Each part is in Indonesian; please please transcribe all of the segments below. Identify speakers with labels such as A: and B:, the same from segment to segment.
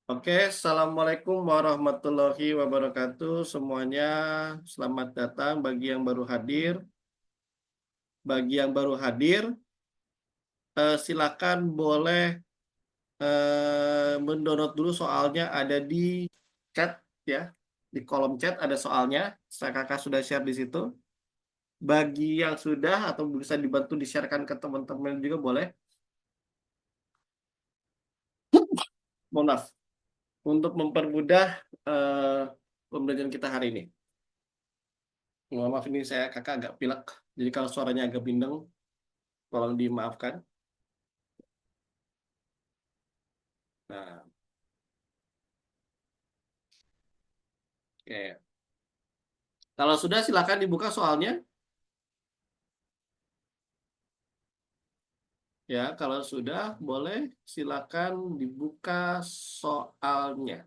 A: Oke, Assalamualaikum warahmatullahi wabarakatuh semuanya. Selamat datang bagi yang baru hadir. Bagi yang baru hadir, silakan boleh mendownload dulu soalnya ada di chat ya. Di kolom chat ada soalnya. Saya kakak sudah share di situ. Bagi yang sudah atau bisa dibantu di-sharekan ke teman-teman juga boleh. Mohon maaf. Untuk mempermudah eh, pembelajaran kita hari ini. Mohon maaf ini saya kakak agak pilek. Jadi kalau suaranya agak bindeng, tolong dimaafkan. Nah, oke. Kalau sudah silakan dibuka soalnya. Ya, kalau sudah boleh silakan dibuka soalnya.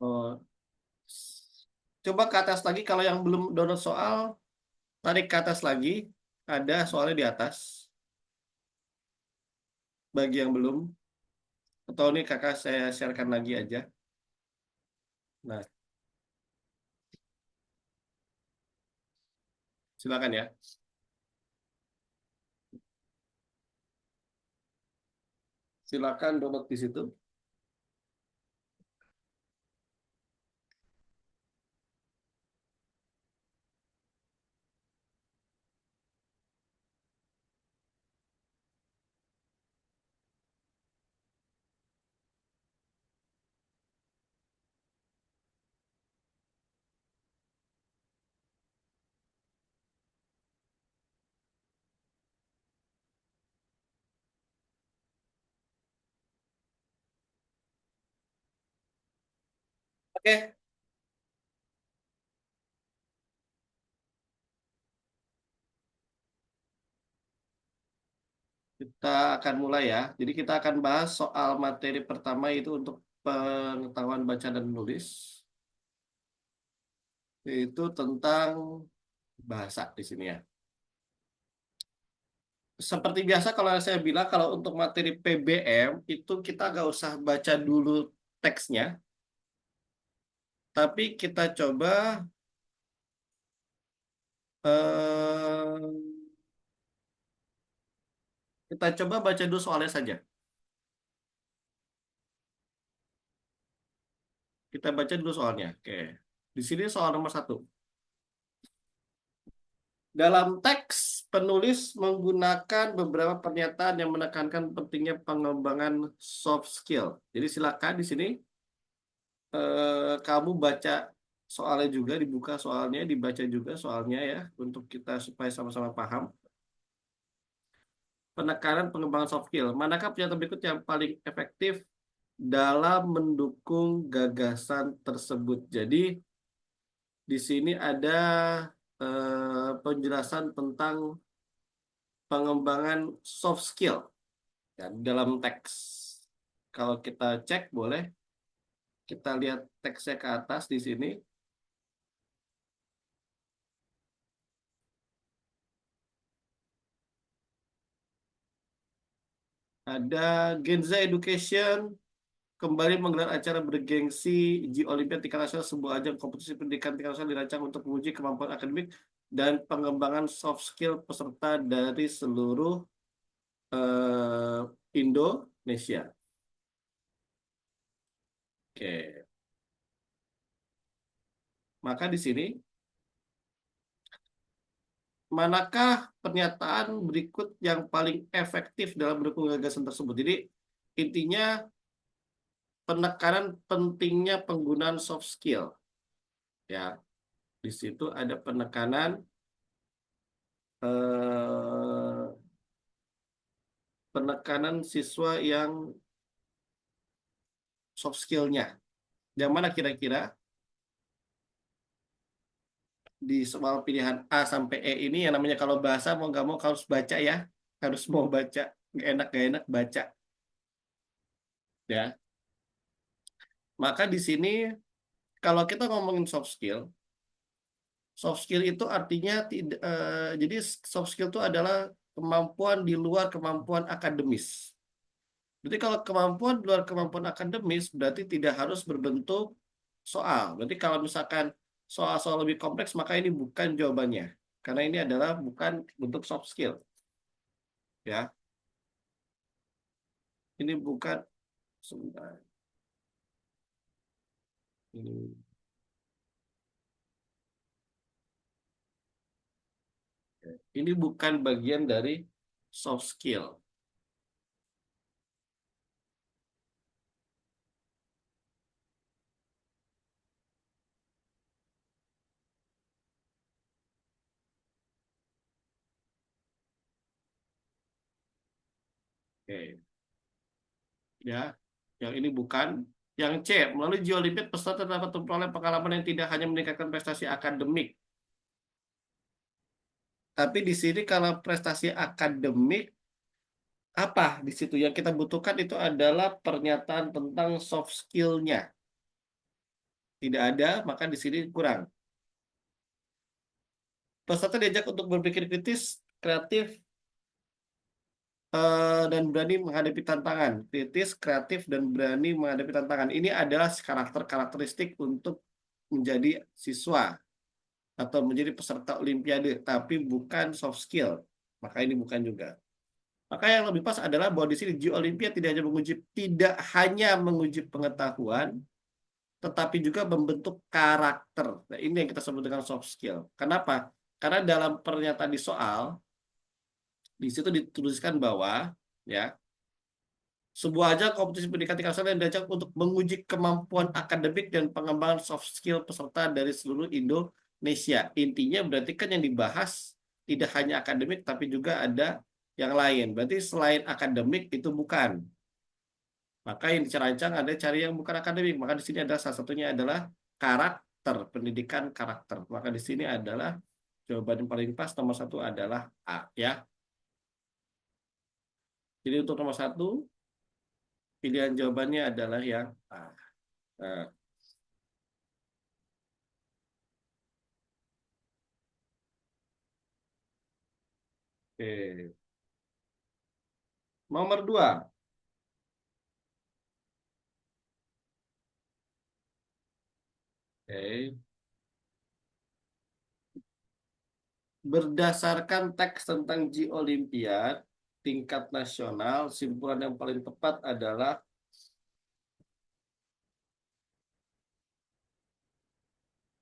A: Oh, coba ke atas lagi kalau yang belum download soal, tarik ke atas lagi. Ada soalnya di atas. Bagi yang belum, atau ini kakak saya sharekan lagi aja. Nah, silakan ya. Silakan download di situ. Oke, kita akan mulai ya. Jadi kita akan bahas soal materi pertama itu untuk pengetahuan baca dan menulis, yaitu tentang bahasa di sini ya. Seperti biasa kalau saya bilang kalau untuk materi PBM itu kita nggak usah baca dulu teksnya, tapi eh, kita coba baca dulu soalnya saja. Kita baca dulu soalnya. Oke. Di sini soal nomor satu. Dalam teks, penulis menggunakan beberapa pernyataan yang menekankan pentingnya pengembangan soft skill. Jadi silakan di sini kamu baca soalnya juga, dibuka soalnya, dibaca juga soalnya ya, untuk kita supaya sama-sama paham. Penekanan pengembangan soft skill. Manakah pernyataan berikut yang paling efektif dalam mendukung gagasan tersebut? Jadi di sini ada penjelasan tentang pengembangan soft skill ya, dalam teks. Kalau kita cek boleh kita lihat teksnya ke atas di sini. Ada Genza Education kembali menggelar acara bergengsi Uji Olimpiade tingkat nasional, sebuah ajang kompetisi pendidikan tingkat nasional dirancang untuk menguji kemampuan akademik dan pengembangan soft skill peserta dari seluruh eh, Indonesia. Oke, maka di sini manakah pernyataan berikut yang paling efektif dalam mendukung gagasan tersebut? Jadi intinya penekanan pentingnya penggunaan soft skill ya. Di situ ada penekanan eh, penekanan siswa yang soft skillnya. Yang mana kira-kira di soal pilihan A sampai E ini yang namanya kalau bahasa mau nggak mau harus baca ya, harus mau baca. Gak enak baca, ya. Maka di sini kalau kita ngomongin soft skill itu artinya tidak, jadi soft skill itu adalah kemampuan di luar kemampuan akademis. Jadi kalau kemampuan di luar kemampuan akademis berarti tidak harus berbentuk soal. Berarti kalau misalkan soal-soal lebih kompleks maka ini bukan jawabannya. Karena ini adalah bukan bentuk soft skill, ya. Ini bukan, sebentar. Ini, ini bukan bagian dari soft skill. Oke, ya. Yang ini bukan. Yang C, melalui Uji Olimpik peserta dapat memperoleh pengalaman yang tidak hanya meningkatkan prestasi akademik, tapi di sini kalau prestasi akademik apa di situ yang kita butuhkan itu adalah pernyataan tentang soft skill-nya. Tidak ada, maka di sini kurang. Peserta diajak untuk berpikir kritis, kreatif, dan berani menghadapi tantangan. Kritis, kreatif, dan berani menghadapi tantangan. Ini adalah karakteristik untuk menjadi siswa atau menjadi peserta Olimpiade, tapi bukan soft skill. Maka ini bukan juga. Maka yang lebih pas adalah bahwa di sini Uji Olimpiade tidak hanya menguji pengetahuan, tetapi juga membentuk karakter. Nah, ini yang kita sebut dengan soft skill. Kenapa? Karena dalam pernyataan di soal, di situ dituliskan bahwa, ya, sebuah ajang kompetisi pendidikan tingkat nasional yang diajak untuk menguji kemampuan akademik dan pengembangan soft skill peserta dari seluruh Indonesia. Intinya berarti kan yang dibahas tidak hanya akademik, tapi juga ada yang lain. Berarti selain akademik itu bukan. Maka yang dirancang ada cari yang bukan akademik. Maka di sini ada salah satunya adalah karakter, pendidikan karakter. Maka di sini adalah jawaban yang paling pas nomor satu adalah A, ya. Jadi untuk nomor satu pilihan jawabannya adalah yang A. Nah, oke. Nomor dua, oke. Berdasarkan teks tentang G Olimpiad tingkat nasional, simpulan yang paling tepat adalah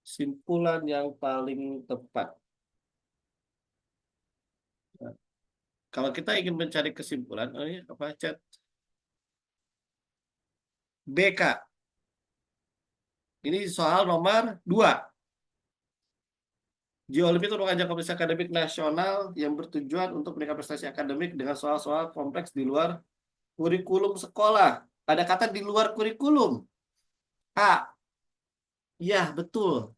A: simpulan yang paling tepat. Nah, kalau kita ingin mencari kesimpulan, oh ini apa chat? BK. Ini soal nomor 2. Geolimpik itu mengajak kompetisi akademik nasional yang bertujuan untuk meningkatkan prestasi akademik dengan soal-soal kompleks di luar kurikulum sekolah. Ada kata di luar kurikulum. A. Ya, betul.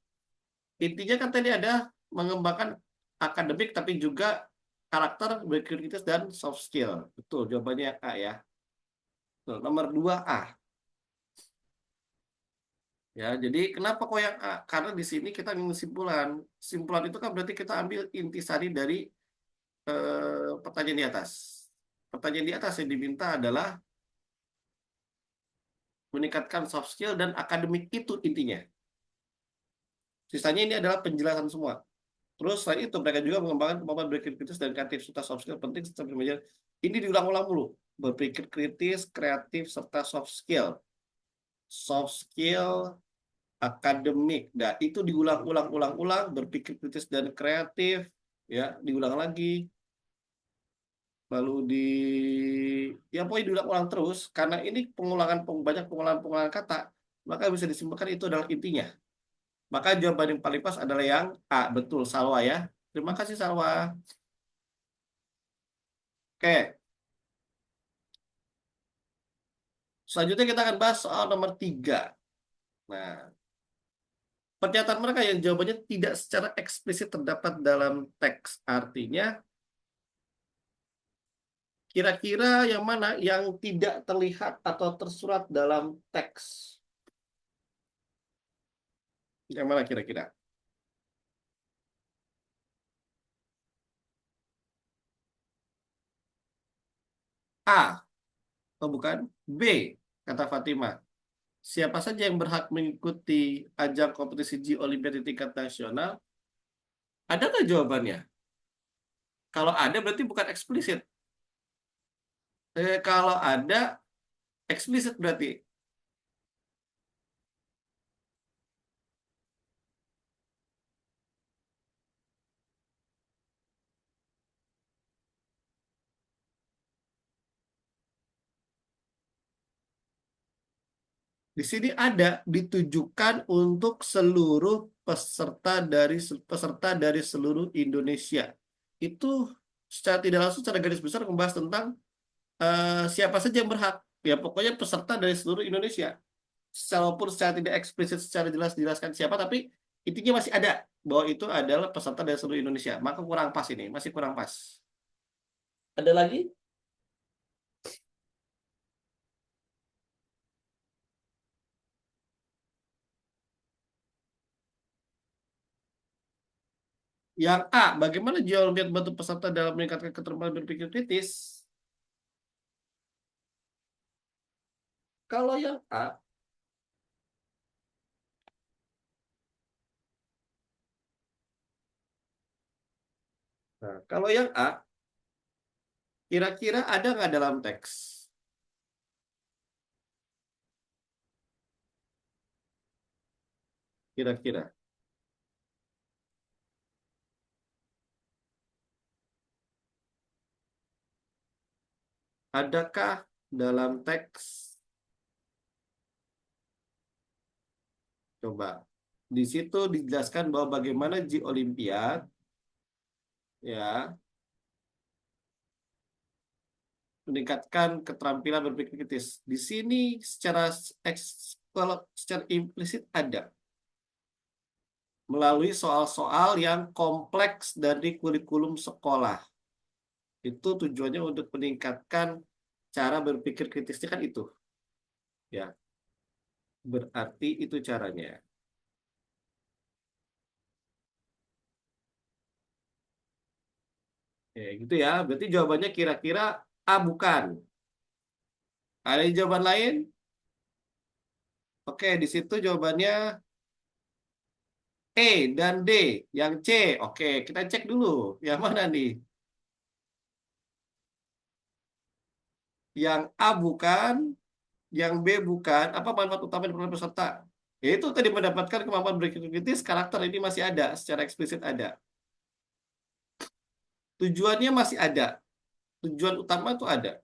A: Intinya kan tadi ada mengembangkan akademik tapi juga karakter, berkritis, dan soft skill. Betul, jawabannya A, ya. Betul. Nomor 2 A. Ya, jadi kenapa kok yang A? Karena di sini kita ingin kesimpulan. Simpulan itu kan berarti kita ambil intisari dari pertanyaan di atas. Pertanyaan di atas yang diminta adalah meningkatkan soft skill dan akademik itu intinya. Sisanya ini adalah penjelasan semua. Terus selain itu mereka juga mengembangkan kemampuan berpikir kritis dan kreatif serta soft skill penting seperti menjadi ini diulang-ulang mulu. Berpikir kritis, kreatif serta soft skill. Soft skill akademik. Nah, itu diulang-ulang-ulang-ulang, berpikir kritis dan kreatif, ya, diulang lagi. Lalu ya pokoknya diulang-ulang terus karena ini banyak pengulangan-pengulangan kata, maka bisa disimpulkan itu adalah intinya. Maka jawaban yang paling pas adalah yang A, betul, Salwa, ya. Terima kasih, Salwa. Oke, selanjutnya kita akan bahas soal nomor 3. Nah, pernyataan mereka yang jawabannya tidak secara eksplisit terdapat dalam teks. Artinya Kira-kira yang mana yang tidak terlihat atau tersurat dalam teks? Yang mana kira-kira? A. Oh bukan. B. Kata Fatima. Siapa saja yang berhak mengikuti ajang kompetisi G Olimpiade tingkat nasional? Ada nggak jawabannya? Kalau ada berarti bukan eksplisit. Kalau ada eksplisit berarti. Di sini ada ditujukan untuk seluruh peserta dari seluruh Indonesia. Itu secara tidak langsung secara garis besar membahas tentang siapa saja yang berhak. Ya pokoknya peserta dari seluruh Indonesia. Walaupun secara tidak eksplisit secara jelas dijelaskan siapa, tapi intinya masih ada bahwa itu adalah peserta dari seluruh Indonesia. Maka kurang pas ini, masih kurang pas. Ada lagi? Yang A, bagaimana Geolimpiad membantu peserta dalam meningkatkan keterampilan berpikir kritis? Kalau yang A, nah, kalau yang A, kira-kira ada nggak dalam teks? Kira-kira. Adakah dalam teks? Coba. Di situ dijelaskan bahwa bagaimana G Olimpiad ya meningkatkan keterampilan berpikir kritis. Di sini kalau secara implisit ada melalui soal-soal yang kompleks dari kurikulum sekolah. Itu tujuannya untuk meningkatkan cara berpikir kritisnya kan itu, ya. Berarti itu caranya. Ya, gitu ya. Berarti jawabannya kira-kira A bukan. Ada jawaban lain? Oke, di situ jawabannya E dan D. Yang C, oke, kita cek dulu. Yang mana nih? Yang A bukan, yang B bukan. Apa manfaat utama dari program peserta? Yaitu tadi mendapatkan kemampuan berpikir kritis, karakter ini masih ada, secara eksplisit ada. Tujuannya masih ada. Tujuan utama itu ada.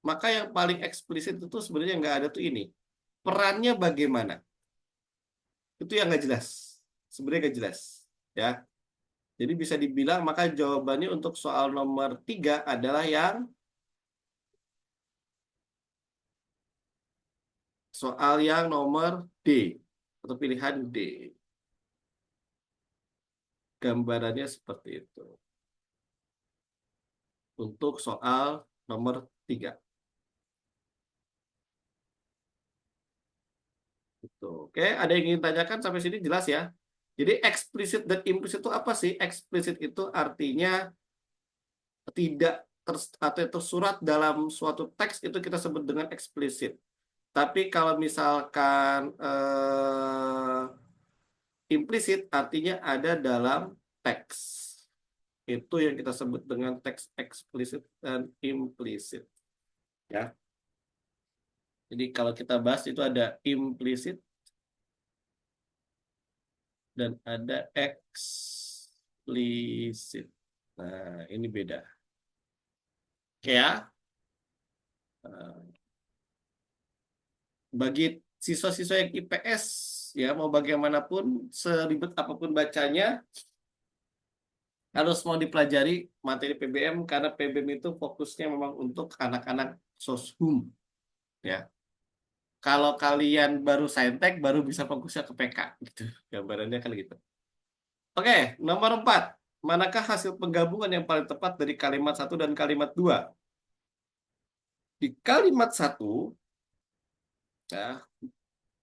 A: Maka yang paling eksplisit itu sebenarnya nggak ada tuh ini. Perannya bagaimana? Itu yang nggak jelas. Sebenarnya nggak jelas. Ya. Jadi bisa dibilang maka jawabannya untuk soal nomor 3 adalah yang soal yang nomor D. Atau pilihan D. Gambarannya seperti itu. Untuk soal nomor 3. Gitu. Oke, ada yang ingin tanyakan sampai sini jelas ya? Jadi eksplisit dan implisit itu apa sih? Eksplisit itu artinya tidak atau tersurat dalam suatu teks itu kita sebut dengan eksplisit. Tapi kalau misalkan implisit artinya ada dalam teks. Itu yang kita sebut dengan teks eksplisit dan implisit. Ya. Jadi kalau kita bahas itu ada implisit dan ada eksplisit. Nah, ini beda. Oke ya. Nah, bagi siswa-siswa yang IPS ya mau bagaimanapun seribet apapun bacanya harus mau dipelajari materi PBM karena PBM itu fokusnya memang untuk anak-anak soshum ya. Kalau kalian baru saintek baru bisa fokusnya ke PK gitu. Gambarannya kan gitu. Oke, nomor 4. Manakah hasil penggabungan yang paling tepat dari kalimat satu dan kalimat 2? Di kalimat 1, ya,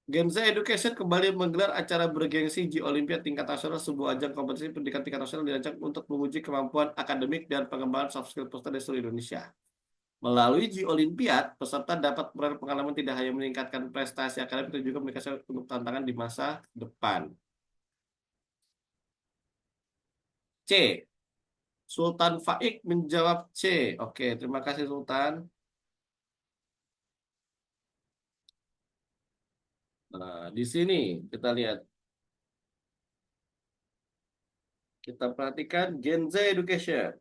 A: Genza Education kembali menggelar acara bergengsi G Olimpiade tingkat nasional, sebuah ajang kompetisi pendidikan tingkat nasional dirancang untuk menguji kemampuan akademik dan pengembangan soft skill peserta dari seluruh Indonesia. Melalui G Olimpiade, peserta dapat memperoleh pengalaman tidak hanya meningkatkan prestasi akademik, tapi juga meningkatkan untuk tantangan di masa depan. C. Sultan Faik menjawab C. Oke, terima kasih Sultan. Nah, di sini kita lihat, kita perhatikan Genza Education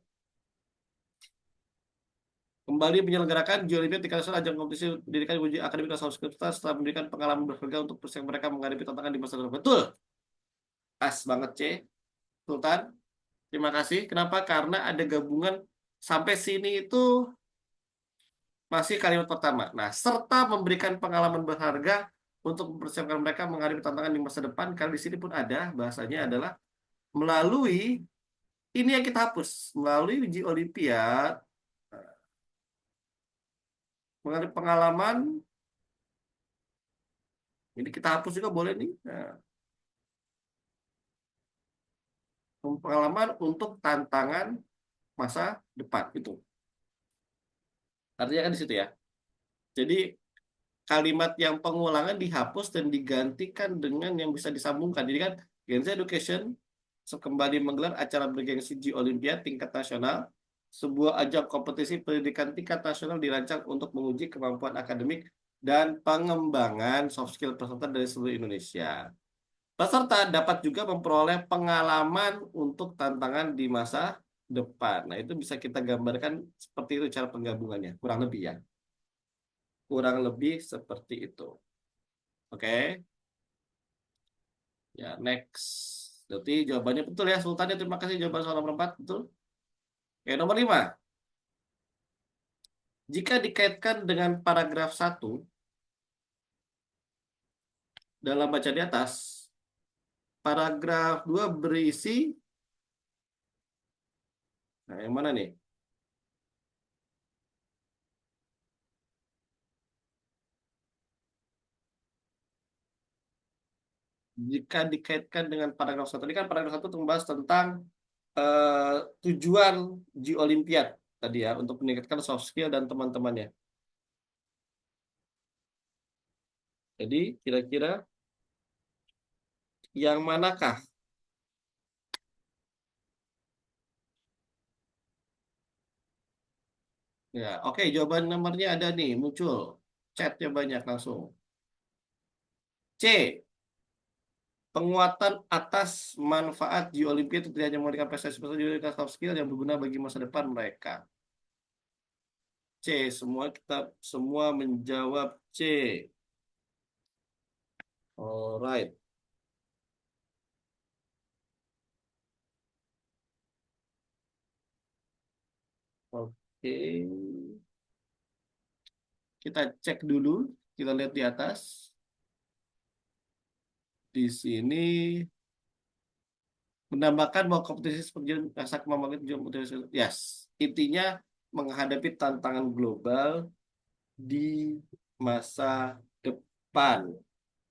A: kembali menyelenggarakan G Olimpiade tingkat nasional, ajang kompetisi pendidikan uji akademik dan soft skills setelah memberikan pengalaman berharga untuk persiapan mereka menghadapi tantangan di masa depan. Betul, pas banget C. Sultan, terima kasih. Kenapa? Karena ada gabungan sampai sini itu masih kalimat pertama. Nah, serta memberikan pengalaman berharga untuk mempersiapkan mereka menghadapi tantangan di masa depan. Kalau di sini pun ada bahasanya adalah melalui, ini yang kita hapus, melalui uji Olimpiade, mengenai pengalaman, ini kita hapus juga boleh nih. Nah, pengalaman untuk tantangan masa depan itu. Artinya kan di situ ya. Jadi kalimat yang pengulangan dihapus dan digantikan dengan yang bisa disambungkan. Jadi kan Genza Education kembali menggelar acara bergengsi G Olimpiade tingkat nasional, sebuah ajang kompetisi pendidikan tingkat nasional dirancang untuk menguji kemampuan akademik dan pengembangan soft skill peserta dari seluruh Indonesia. Peserta dapat juga memperoleh pengalaman untuk tantangan di masa depan. Nah, itu bisa kita gambarkan seperti itu cara penggabungannya, kurang lebih ya. Kurang lebih seperti itu. Oke. Ya, next. Berarti jawabannya betul ya, Sultan. Ya, terima kasih jawaban soal nomor 4, betul. Oke, nomor 5. Jika dikaitkan dengan paragraf 1 dalam baca di atas, paragraf 2 berisi, nah yang mana nih? Jika dikaitkan dengan paragraf 1, ini kan paragraf 1 membahas tentang tujuan G Olimpiade tadi ya, untuk meningkatkan soft skill dan teman-temannya. Jadi kira-kira yang manakah? Ya, oke, jawaban nomornya ada nih, muncul. Chatnya banyak langsung. C. Penguatan atas manfaat di Olimpiade itu tidak hanya memberikan prestasi prestasi juga soft skill yang berguna bagi masa depan mereka. C. Semua menjawab C. Alright. Oke. Kita cek dulu. Kita lihat di atas. Di sini menambahkan bahwa kompetisi seperti rasa kemampuan kompetisi, yes, intinya menghadapi tantangan global di masa depan.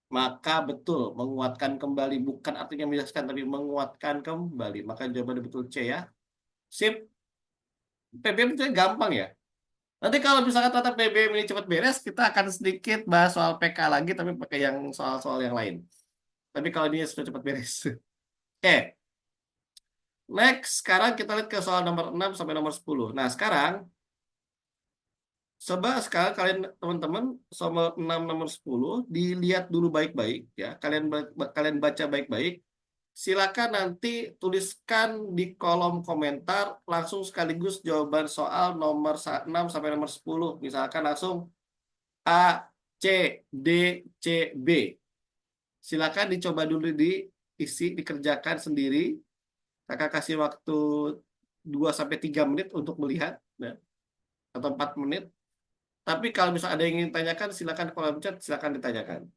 A: Maka betul menguatkan kembali, bukan artinya menjelaskan tapi menguatkan kembali. Maka jawabannya betul C ya. Sip. PBM itu gampang ya. Nanti kalau misalkan tata PBM ini cepat beres, kita akan sedikit bahas soal PK lagi tapi pakai yang soal-soal yang lain. Tapi kalau ini sudah cepat beres. Oke. Next, sekarang kita lihat ke soal nomor 6 sampai nomor 10. Nah, sekarang coba sekarang kalian teman-teman soal 6 nomor 10 dilihat dulu baik-baik ya. Kalian baca baik-baik. Silakan nanti tuliskan di kolom komentar langsung sekaligus jawaban soal nomor 6 sampai nomor 10. Misalkan langsung A, C, D, C, B. Silakan dicoba dulu diisi, dikerjakan sendiri. Kakak kasih waktu 2 sampai 3 menit untuk melihat ya, atau 4 menit. Tapi kalau misalnya ada yang ingin ditanyakan silakan kolom chat, silakan ditanyakan.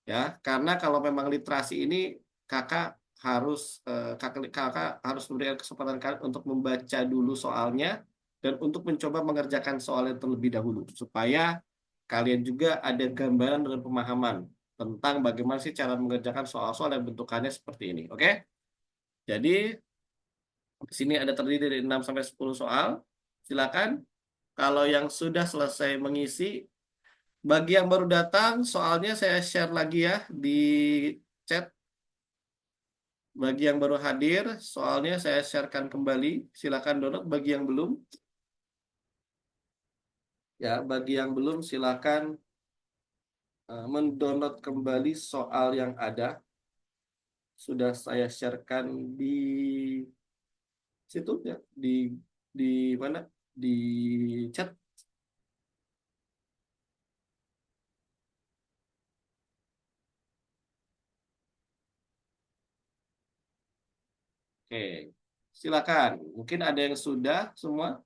A: Ya, karena kalau memang literasi ini kakak harus kakak harus memberikan kesempatan kalian untuk membaca dulu soalnya dan untuk mencoba mengerjakan soalnya terlebih dahulu supaya kalian juga ada gambaran dan pemahaman tentang bagaimana sih cara mengerjakan soal-soal yang bentukannya seperti ini. Oke? Jadi di sini ada terdiri dari 6 sampai 10 soal. Silakan kalau yang sudah selesai mengisi, bagi yang baru datang soalnya saya share lagi ya di chat. Bagi yang baru hadir, soalnya saya sharekan kembali. Silakan download bagi yang belum. Ya, bagi yang belum silakan mendownload kembali soal yang ada. Sudah saya sharekan di situ ya, di mana? Di chat. Oke. Silakan. Mungkin ada yang sudah semua.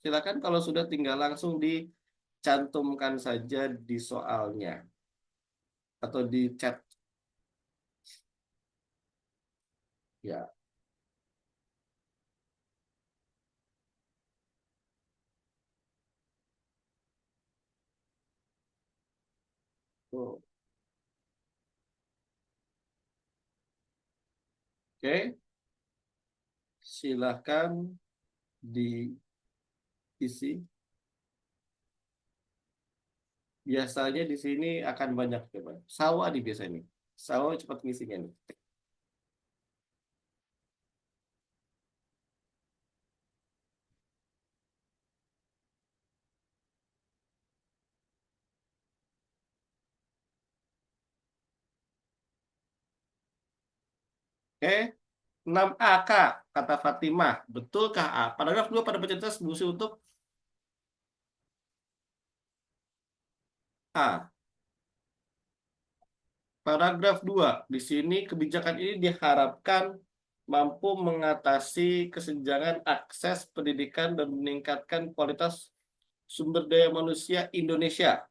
A: Silakan kalau sudah tinggal langsung dicantumkan saja di soalnya atau di chat ya. Oh, oke, silahkan diisi. Biasanya di sini akan banyak coba. Sawah di biasanya. Sawah cepat ngisinya nih. Oke, 6A Kak, kata Fatimah. Betulkah A? Paragraf 2 pada baca tes busi untuk A. Paragraf 2. Di sini kebijakan ini diharapkan mampu mengatasi kesenjangan akses pendidikan dan meningkatkan kualitas sumber daya manusia Indonesia.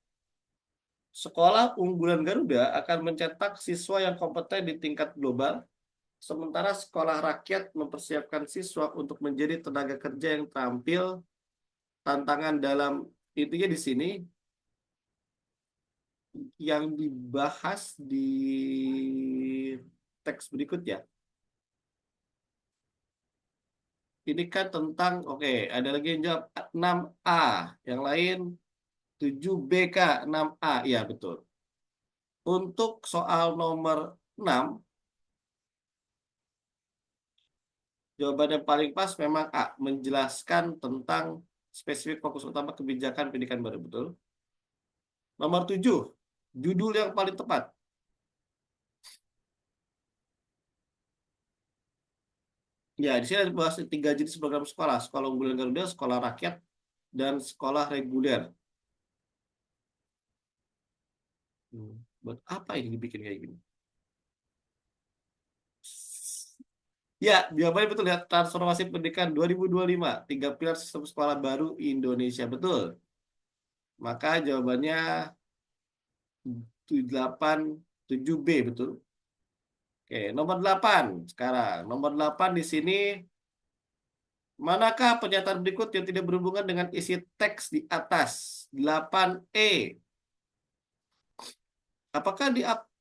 A: Sekolah unggulan Garuda akan mencetak siswa yang kompeten di tingkat global, sementara sekolah rakyat mempersiapkan siswa untuk menjadi tenaga kerja yang terampil. Tantangan dalam intinya di sini yang dibahas di teks berikut ya. Ini kan tentang, oke, ada lagi yang jawab 6A, yang lain 7BK 6A, iya betul. Untuk soal nomor 6, jawaban yang paling pas memang A, menjelaskan tentang spesifik fokus utama kebijakan pendidikan baru, betul. Nomor 7, judul yang paling tepat. Ya, di sini ada bahas tiga jenis program sekolah. Sekolah unggulan Garuda, sekolah rakyat, dan sekolah reguler. Buat apa ini dibikin kayak gini? Ya, jawabannya betul ya. Transformasi pendidikan 2025. Tiga pilar sistem sekolah baru Indonesia. Betul. Maka jawabannya 8, 7B. Betul. Oke, nomor 8 sekarang. Nomor 8 di sini. Manakah pernyataan berikut yang tidak berhubungan dengan isi teks di atas? 8E. Apakah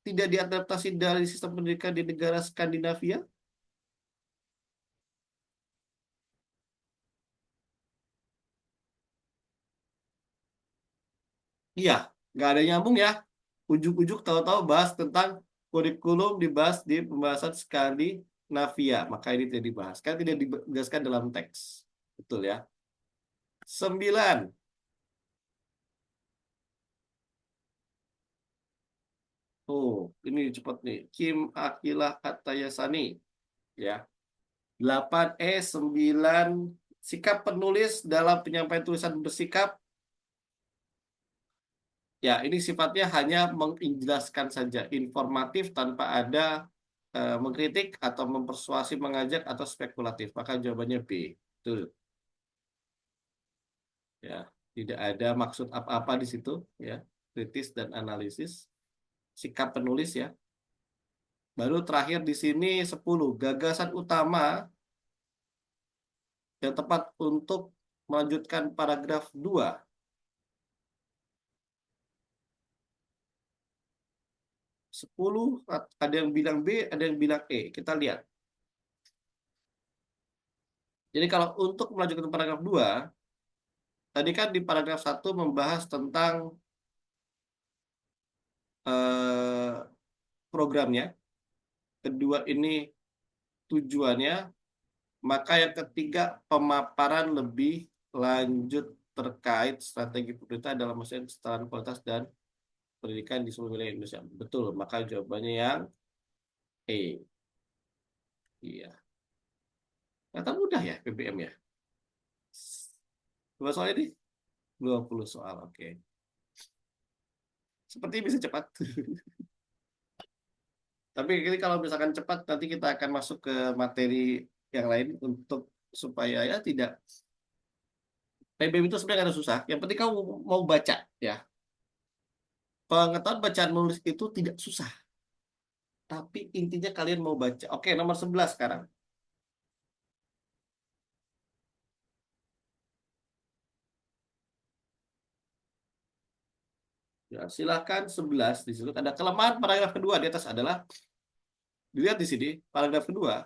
A: tidak diadaptasi dari sistem pendidikan di negara Skandinavia? Iya, nggak ada nyambung ya. Ujuk-ujuk tahu-tahu bahas tentang kurikulum dibahas di pembahasan Skandinavia. Maka ini tidak dibahas. Kan tidak dijelaskan dalam teks. Betul ya. 9. Oh, ini cepat nih. Kim Akilah Atayasani. Ya. 8E 9. Sikap penulis dalam penyampaian tulisan bersikap. Ya, ini sifatnya hanya menjelaskan saja, informatif tanpa ada mengkritik atau mempersuasi, mengajak atau spekulatif. Maka jawabannya B. Betul. Ya, tidak ada maksud apa-apa di situ, ya. Kritis dan analisis. Sikap penulis ya. Baru terakhir di sini 10. Gagasan utama yang tepat untuk melanjutkan paragraf 2. 10, ada yang bilang B, ada yang bilang E. Kita lihat. Jadi kalau untuk melanjutkan paragraf 2, tadi kan di paragraf 1 membahas tentang eh, programnya. Kedua ini tujuannya. Maka yang ketiga, pemaparan lebih lanjut terkait strategi pemerintah dalam masa kesejahteraan kualitas dan pendidikan di seluruh wilayah Indonesia. Betul, maka jawabannya yang E. Iya. Ternyata mudah ya PBM ya. Dua soal ini? 20 soal, oke. Seperti bisa cepat. Tapi ini kalau misalkan cepat, nanti kita akan masuk ke materi yang lain untuk supaya ya tidak. PBM itu sebenarnya ada susah. Yang penting kamu mau baca ya. Pengetahuan bacaan menulis itu tidak susah. Tapi intinya kalian mau baca. Oke, nomor 11 sekarang. Ya, silakan 11 di situ ada kelemahan paragraf kedua di atas adalah dilihat di sini paragraf kedua.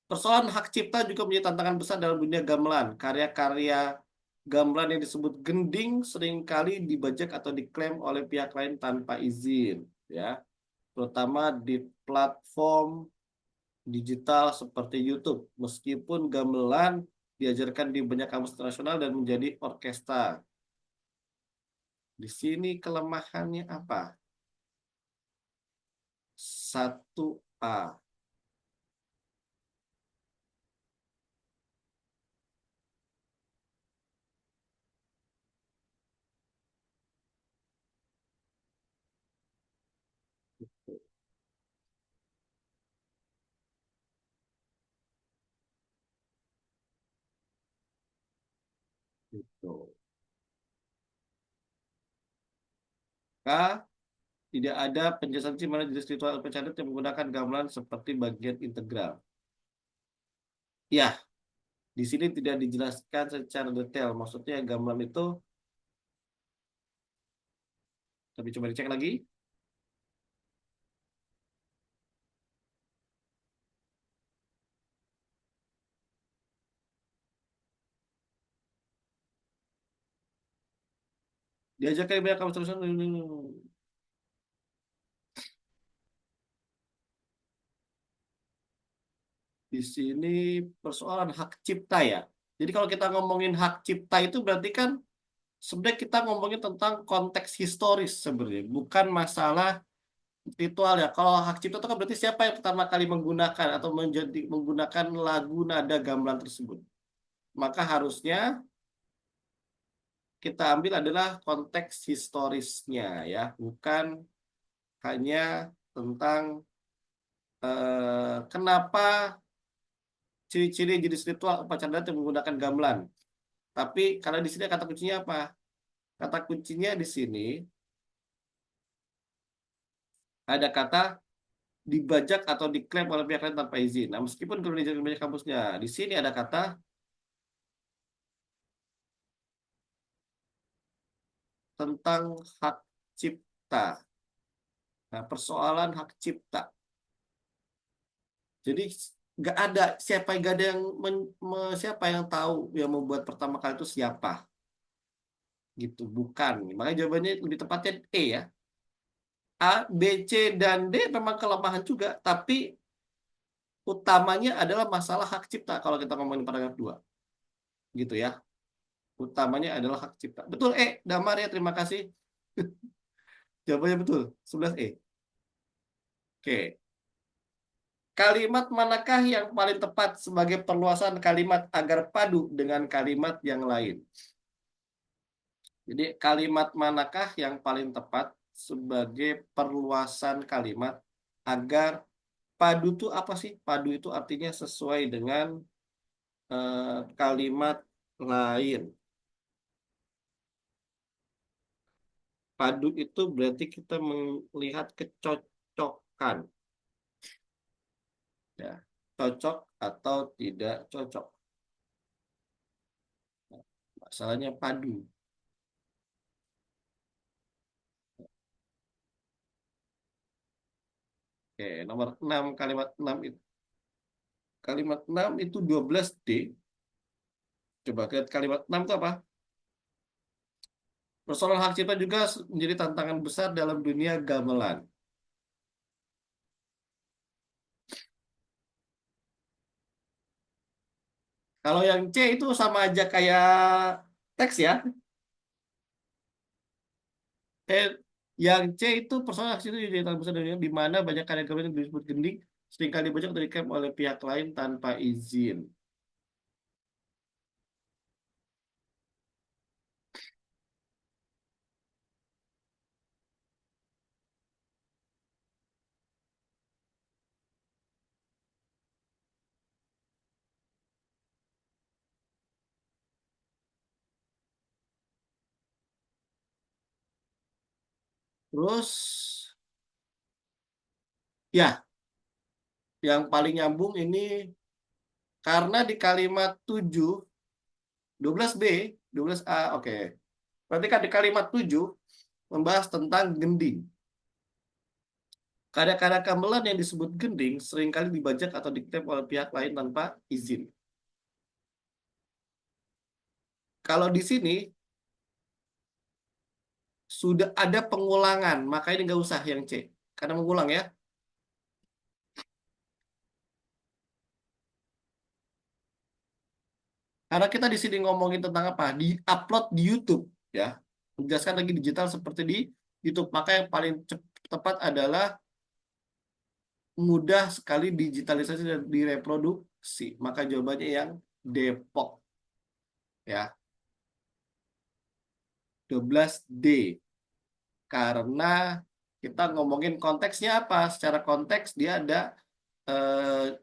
A: Persoalan hak cipta juga menjadi tantangan besar dalam dunia gamelan. Karya-karya gamelan yang disebut gending seringkali dibajak atau diklaim oleh pihak lain tanpa izin, ya. Terutama di platform digital seperti YouTube. Meskipun gamelan diajarkan di banyak kampus internasional dan menjadi orkestra. Di sini kelemahannya apa? 1A. Gitu. K. Tidak ada penjelasan di mana jenis ritual pencadut yang menggunakan gamelan seperti bagian integral. Ya, di sini tidak dijelaskan secara detail. Maksudnya gamelan itu, tapi coba dicek lagi. Diajarkan di banyak kampus terusan. Di sini persoalan hak cipta ya. Jadi kalau kita ngomongin hak cipta itu berarti kan sebenarnya kita ngomongin tentang konteks historis sebenarnya, bukan masalah ritual ya. Kalau hak cipta itu kan berarti siapa yang pertama kali menggunakan atau menggunakan lagu nada gamelan tersebut. Maka harusnya kita ambil adalah konteks historisnya ya, bukan hanya tentang kenapa ciri-ciri jenis ritual upacara adat yang menggunakan gamelan. Tapi kalau di sini kata kuncinya apa? Kata kuncinya di sini ada kata dibajak atau diklaim oleh pihak lain tanpa izin. Nah, meskipun kalau di banyak kampusnya, di sini ada kata tentang hak cipta. Nah, persoalan hak cipta. Jadi nggak ada nggak ada yang siapa yang tahu yang membuat pertama kali itu siapa gitu, bukan. Makanya jawabannya lebih tepatnya E ya. A, B, C dan D memang kelemahan juga, tapi utamanya adalah masalah hak cipta kalau kita ngomongin paragraf 2 gitu ya. Utamanya adalah hak cipta. Betul E, Damar ya, terima kasih. Jawabannya betul, 11 E. Oke. Kalimat manakah yang paling tepat sebagai perluasan kalimat agar padu dengan kalimat yang lain? Jadi kalimat manakah yang paling tepat sebagai perluasan kalimat agar padu itu apa sih? Padu itu artinya sesuai dengan kalimat lain. Padu itu berarti kita melihat kecocokan, ya, cocok atau tidak cocok. Masalahnya padu. Oke, nomor 6, kalimat 6 itu. Kalimat 6 itu 12D. Coba lihat kalimat 6 itu apa? Persoalan hak cipta juga menjadi tantangan besar dalam dunia gamelan. Kalau yang C itu sama aja kayak teks ya. Eh, yang C itu persoalan hak cipta jadi tantangan besar dalam dunia, di mana banyak karya gamelan yang disebut gending seringkali dibajak atau diklaim oleh pihak lain tanpa izin. Terus, ya, yang paling nyambung ini karena di kalimat 7, 12B, 12A, oke. Berarti kan di kalimat 7 membahas tentang gending. Karya-karya gamelan yang disebut gending seringkali dibajak atau diklaim oleh pihak lain tanpa izin. Kalau di sini sudah ada pengulangan, maka ini nggak usah yang C. Karena mengulang ya. Karena kita di sini ngomongin tentang apa? Di-upload di YouTube. Ya. Menjelaskan lagi digital seperti di YouTube. Maka yang paling tepat adalah mudah sekali digitalisasi dan direproduksi. Maka jawabannya yang Depok. Ya, 12D. Karena kita ngomongin konteksnya apa? Secara konteks dia ada eh,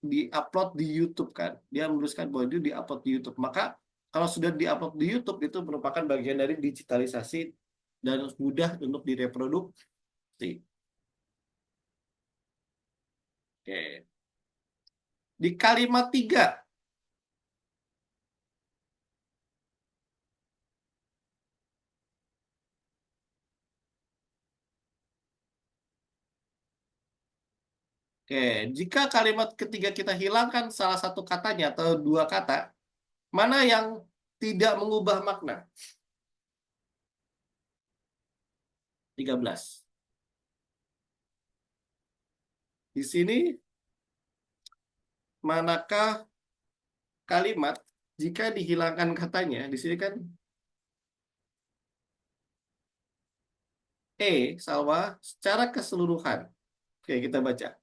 A: di-upload di YouTube kan. Dia menuliskan bahwa itu di-upload di YouTube. Maka kalau sudah di-upload di YouTube itu merupakan bagian dari digitalisasi dan mudah untuk direproduksi. Oke. Di kalimat 3. Oke, jika kalimat ketiga kita hilangkan salah satu katanya atau dua kata, mana yang tidak mengubah makna? 13. Di sini manakah kalimat jika dihilangkan katanya? Di sini kan Salwa secara keseluruhan. Oke, kita baca.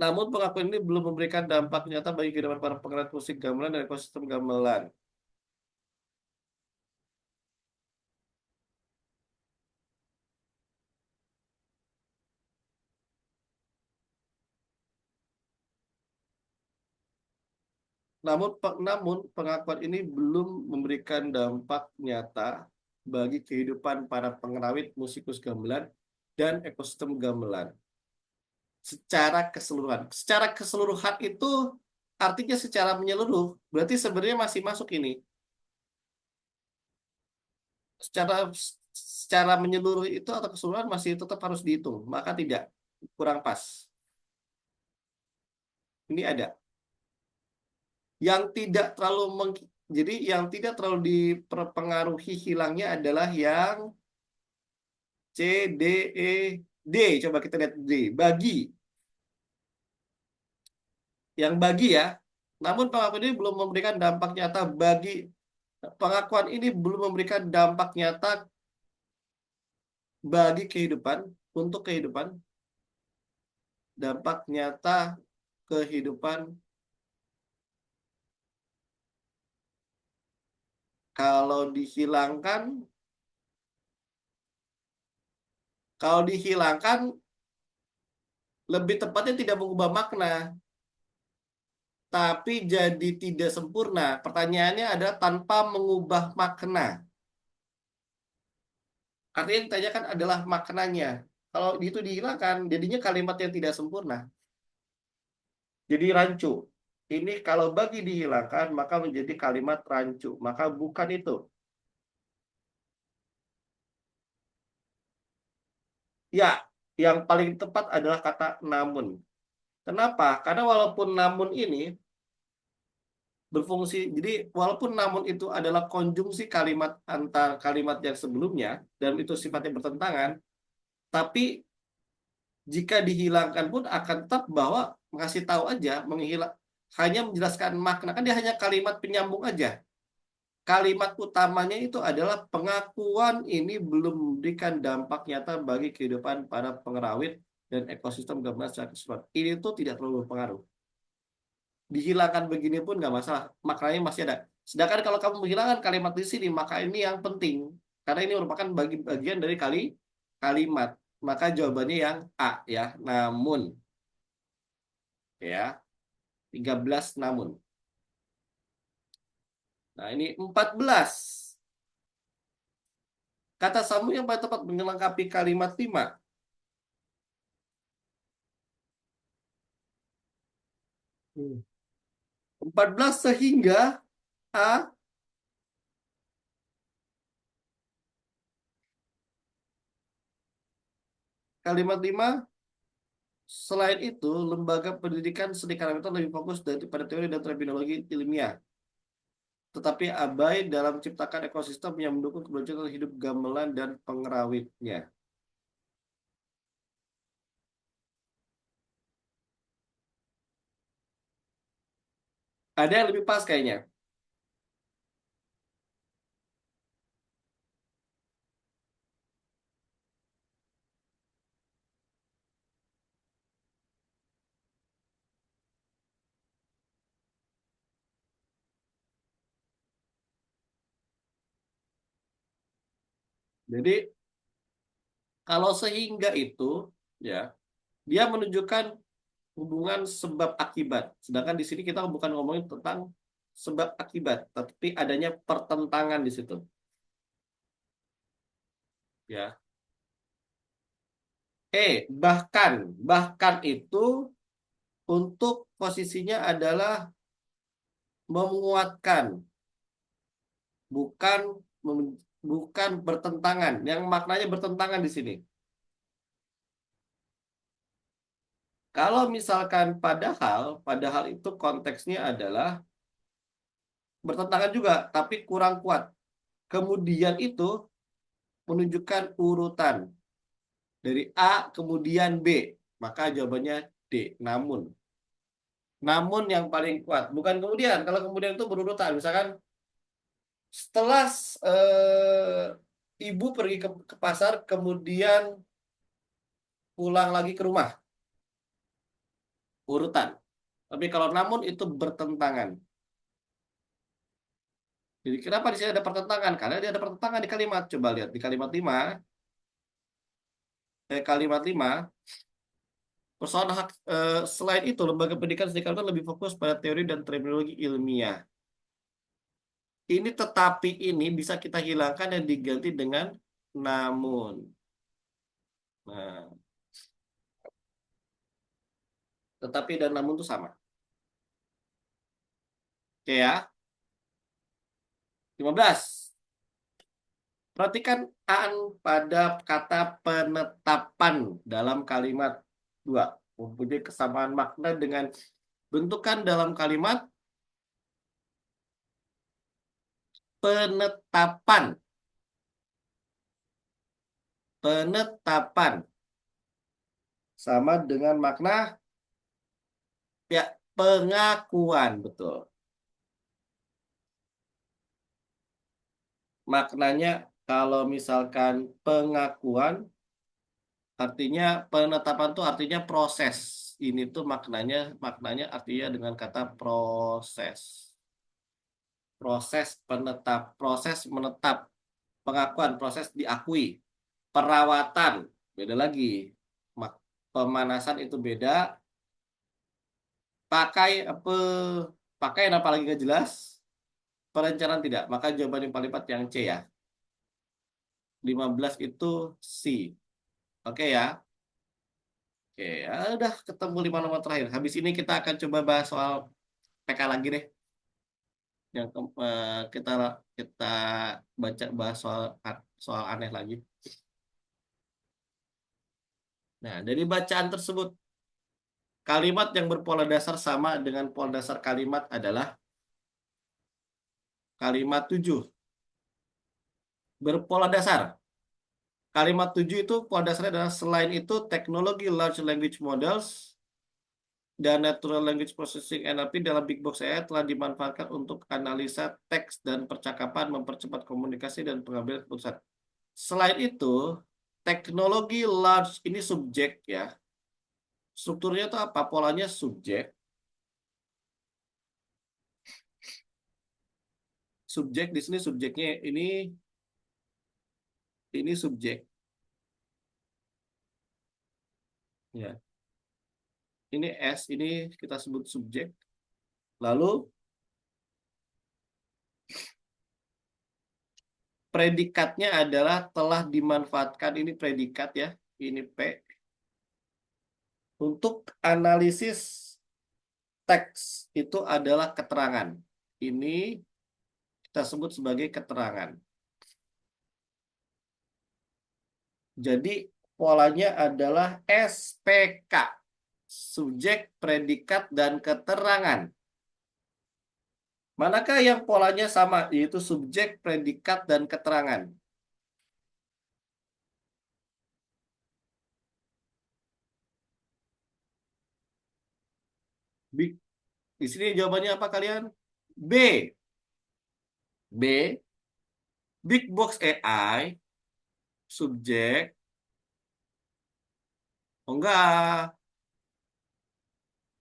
A: Namun pengakuan ini belum memberikan dampak nyata bagi kehidupan para pengrajin musik gamelan dan ekosistem gamelan. Namun pengakuan ini belum memberikan dampak nyata bagi kehidupan para pengrawit musikus gamelan dan ekosistem gamelan secara keseluruhan. Secara keseluruhan itu artinya secara menyeluruh. Berarti sebenarnya masih masuk ini. Secara secara menyeluruh itu atau keseluruhan masih tetap harus dihitung. Maka tidak, kurang pas. Ini ada. Yang tidak terlalu jadi yang tidak terlalu dipengaruhi hilangnya adalah yang C, D, E, D. Coba kita lihat D. Bagi. Yang bagi ya. Namun pengakuan ini belum memberikan dampak nyata bagi pengakuan ini belum memberikan dampak nyata bagi kehidupan untuk kehidupan dampak nyata kehidupan kalau dihilangkan kalau dihilangkan lebih tepatnya tidak mengubah makna tapi jadi tidak sempurna. Pertanyaannya adalah tanpa mengubah makna. Artinya yang ditanyakan adalah maknanya. Kalau itu dihilangkan, jadinya kalimat yang tidak sempurna. Jadi rancu. Ini kalau bagi dihilangkan, maka menjadi kalimat rancu. Maka bukan itu. Ya, yang paling tepat adalah kata namun. Kenapa? Karena walaupun namun ini berfungsi, jadi walaupun namun itu adalah konjungsi kalimat antar kalimat yang sebelumnya, dan itu sifatnya bertentangan, tapi jika dihilangkan pun akan tetap bahwa mengasih tahu aja, menghilang, hanya menjelaskan makna, kan dia hanya kalimat penyambung aja. Kalimat utamanya itu adalah pengakuan ini belum memberikan dampak nyata bagi kehidupan para pengerawit dan ekosistem gamelan secara keseluruhan. Ini tuh tidak terlalu berpengaruh. Dihilangkan begini pun nggak masalah, maknanya masih ada. Sedangkan kalau kamu menghilangkan kalimat di sini, maka ini yang penting, karena ini merupakan bagian dari kalimat. Maka jawabannya yang A ya, namun ya, 13 namun. Nah, ini 14. Kata sambung yang paling tepat melengkapi kalimat 5. 14 sehingga A. Kalimat 5. Selain itu, lembaga pendidikan seni karawitan lebih fokus pada teori dan terminologi ilmiah, tetapi abai dalam menciptakan ekosistem yang mendukung keberlanjutan hidup gamelan dan pengerawitnya. Ada yang lebih pas kayaknya. Jadi kalau sehingga itu ya, dia menunjukkan hubungan sebab akibat. Sedangkan di sini kita bukan ngomongin tentang sebab akibat, tapi adanya pertentangan di situ. Ya. Bahkan bahkan itu untuk posisinya adalah menguatkan, bukan bukan bertentangan. Yang maknanya bertentangan di sini. Kalau misalkan padahal itu konteksnya adalah bertentangan juga, tapi kurang kuat. Kemudian itu menunjukkan urutan dari A kemudian B. Maka jawabannya D. Namun yang paling kuat. Bukan kemudian. Kalau kemudian itu berurutan. Misalkan setelah ibu pergi ke pasar, kemudian pulang lagi ke rumah. Urutan. Tapi kalau namun itu bertentangan. Jadi kenapa di sini ada pertentangan? Karena dia ada pertentangan di kalimat. Coba lihat di kalimat 5. Kalimat 5. Persoalan hak, selain itu, lembaga pendidikan sedikit lebih fokus pada teori dan terminologi ilmiah. Ini tetapi ini bisa kita hilangkan dan diganti dengan namun. Nah, tetapi dan namun itu sama. Oke ya. 15. Perhatikan an pada kata penetapan dalam kalimat 2. Mempunyai kesamaan makna dengan bentukan dalam kalimat penetapan. Penetapan. Sama dengan makna ya, pengakuan, betul. Maknanya kalau misalkan pengakuan, artinya penetapan itu artinya proses. Ini tuh maknanya artinya dengan kata proses. Proses menetap, pengakuan, proses diakui. Perawatan, beda lagi. Pemanasan itu beda. Apa pakaian apalagi nggak jelas. Perencanaan tidak. Maka jawaban yang paling tepat yang C ya. 15 itu C. Oke ya. Oke, ya udah ketemu 5 nomor terakhir. Habis ini kita akan coba bahas soal PK lagi deh. Yang kita kita baca bahas soal soal aneh lagi. Nah, dari bacaan tersebut, kalimat yang berpola dasar sama dengan pola dasar kalimat adalah kalimat 7. Berpola dasar. Kalimat 7 itu pola dasarnya adalah selain itu teknologi large language models dan natural language processing NLP dalam Big Box AI telah dimanfaatkan untuk analisa teks dan percakapan, mempercepat komunikasi dan pengambilan keputusan. Selain itu, teknologi large ini subjek ya. Strukturnya itu apa? Polanya subjek. Subjek di sini subjeknya ini subjek ya. Ini S, ini kita sebut subjek. Lalu predikatnya adalah telah dimanfaatkan, ini predikat ya. Ini P untuk analisis teks itu adalah keterangan. Ini kita sebut sebagai keterangan. Jadi polanya adalah SPK. Subjek, predikat, dan keterangan. Manakah yang polanya sama? Yaitu subjek, predikat, dan keterangan. Di sini jawabannya apa kalian? B. B. Big Box AI. Subjek. Oh enggak.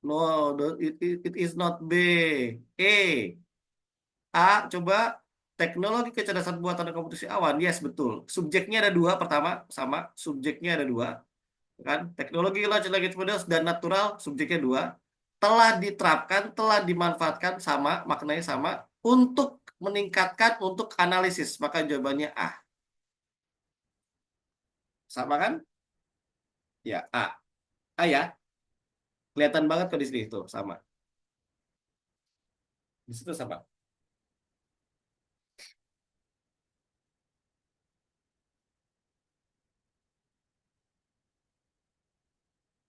A: No, it is not B. E. A, coba teknologi kecerdasan buatan dan komputasi awan. Yes, betul. Subjeknya ada dua, pertama sama. Subjeknya ada dua. Kan? Teknologi large language models dan natural, subjeknya dua. Telah diterapkan, telah dimanfaatkan, sama, maknanya sama. Untuk meningkatkan, untuk analisis. Maka jawabannya A. Sama kan? Ya, A. A ya. Kelihatan banget kok di sini itu sama. Di situ sama.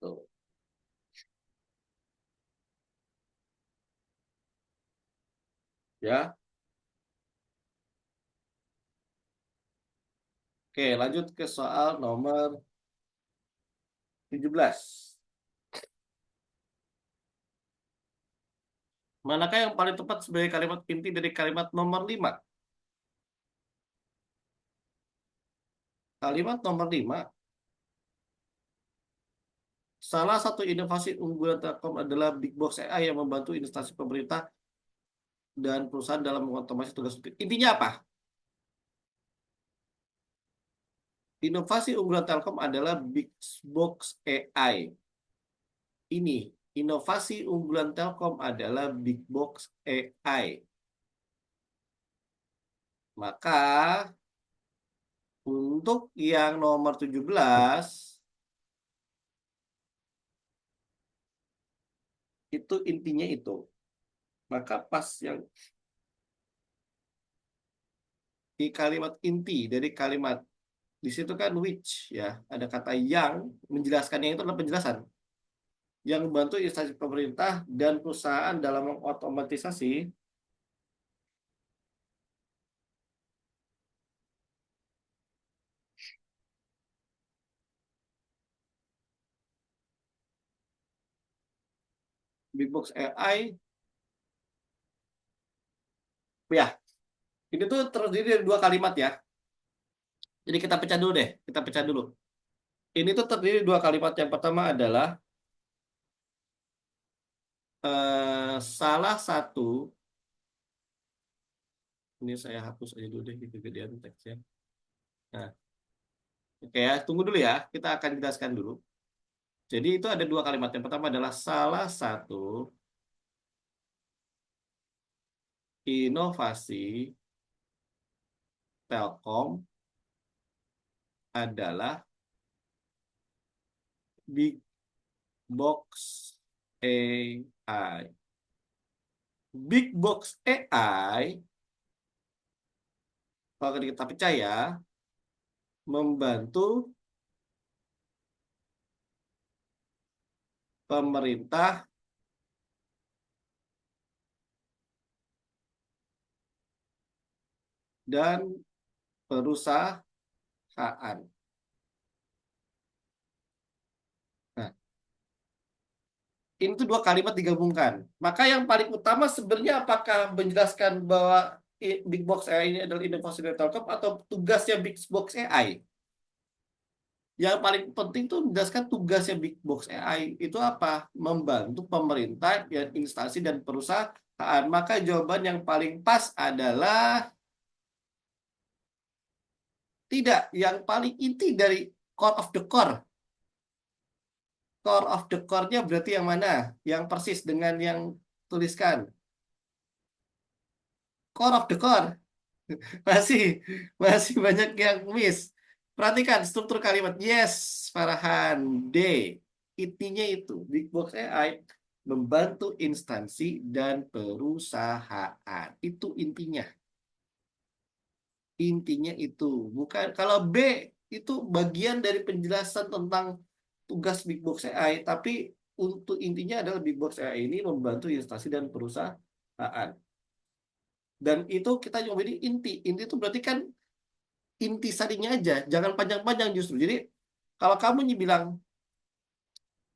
A: Tuh. Ya. Oke, lanjut ke soal nomor 17. Manakah yang paling tepat sebagai kalimat inti dari kalimat nomor 5? Kalimat nomor 5, salah satu inovasi unggulan Telkom adalah Big Box AI yang membantu instansi pemerintah dan perusahaan dalam mengotomasi tugas rutin. Intinya apa? Inovasi unggulan Telkom adalah Big Box AI. Ini, inovasi unggulan Telkom adalah Big Box AI. Maka untuk yang nomor 17 itu intinya itu. Maka pas yang di kalimat inti dari kalimat di situ kan which ya, ada kata yang menjelaskannya itu adalah penjelasan yang membantu instansi pemerintah dan perusahaan dalam mengotomatisasi Big Box AI. Ya, ini tuh terdiri dari dua kalimat ya. Jadi kita pecah dulu deh, kita pecah dulu. Ini tuh terdiri dari dua kalimat. Yang pertama adalah salah satu, ini saya hapus aja dulu deh kegedean teksnya. Nah, oke ya, tunggu dulu ya. Kita akan jelaskan dulu. Jadi itu ada dua kalimat. Yang pertama adalah salah satu inovasi Telkom adalah Big Box AI. Big Box AI, kalau kita percaya, membantu pemerintah dan perusahaan. Nah, ini tuh dua kalimat digabungkan. Maka yang paling utama sebenarnya apakah menjelaskan bahwa Big Box AI ini adalah inovasi dari Telkom atau tugasnya Big Box AI? Yang paling penting tuh menjelaskan tugasnya Big Box AI itu apa? Membantu pemerintah, ya, instansi dan perusahaan. Maka jawaban yang paling pas adalah tidak. Yang paling inti dari core of the core. Core of the core-nya berarti yang mana? Yang persis dengan yang tuliskan. Core of the core. Masih, masih banyak yang miss. Perhatikan struktur kalimat. Yes, Farhan. D. Intinya itu, Big Box AI membantu instansi dan perusahaan. Itu intinya. Intinya itu. Bukan kalau B itu bagian dari penjelasan tentang tugas Big Box AI, tapi untuk intinya adalah Big Box AI ini membantu instansi dan perusahaan. Dan itu kita coba ini inti. Inti itu berarti kan intisarinya aja, jangan panjang-panjang justru. Jadi kalau kamu bilang,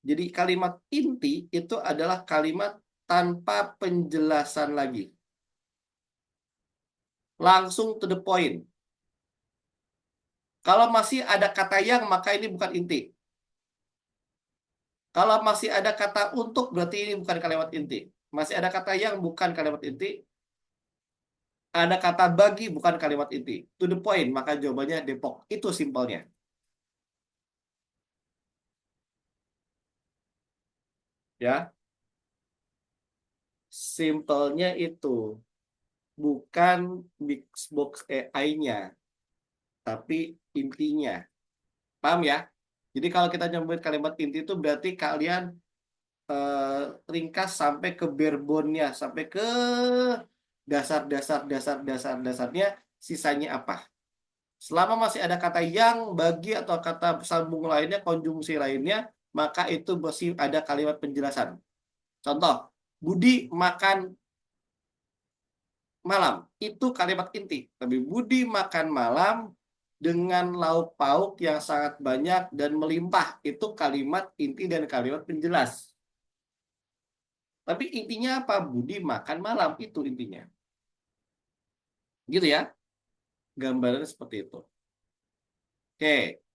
A: jadi kalimat inti itu adalah kalimat tanpa penjelasan lagi. Langsung to the point. Kalau masih ada kata yang, maka ini bukan inti. Kalau masih ada kata untuk, berarti ini bukan kalimat inti. Masih ada kata yang, bukan kalimat inti. Ada kata bagi, bukan kalimat inti. To the point, maka jawabannya Depok. Itu simpelnya. Ya, simpelnya itu. Bukan Big Box AI-nya, tapi intinya. Paham ya? Jadi kalau kita nyebut kalimat inti itu berarti kalian eh, ringkas sampai ke barebone-nya, sampai ke dasarnya, sisanya apa. Selama masih ada kata yang, bagi, atau kata sambung lainnya, konjungsi lainnya, maka itu masih ada kalimat penjelasan. Contoh, Budi makan malam. Itu kalimat inti. Tapi Budi makan malam dengan lauk pauk yang sangat banyak dan melimpah. Itu kalimat inti dan kalimat penjelas. Tapi intinya apa? Budi makan malam. Itu intinya. Gitu ya. Gambarnya seperti itu. Oke.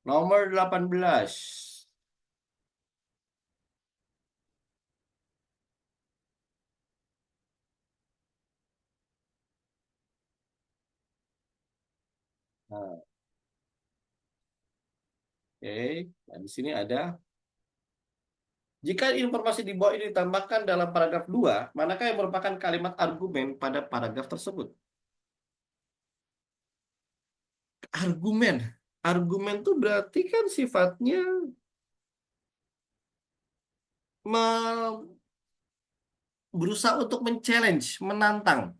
A: Nomor 18. Nah, oke. Nah, di sini ada. Jika informasi di bawah ini ditambahkan dalam paragraf 2, manakah yang merupakan kalimat argumen pada paragraf tersebut? Argumen. Argumen itu berarti kan sifatnya berusaha untuk men-challenge, menantang.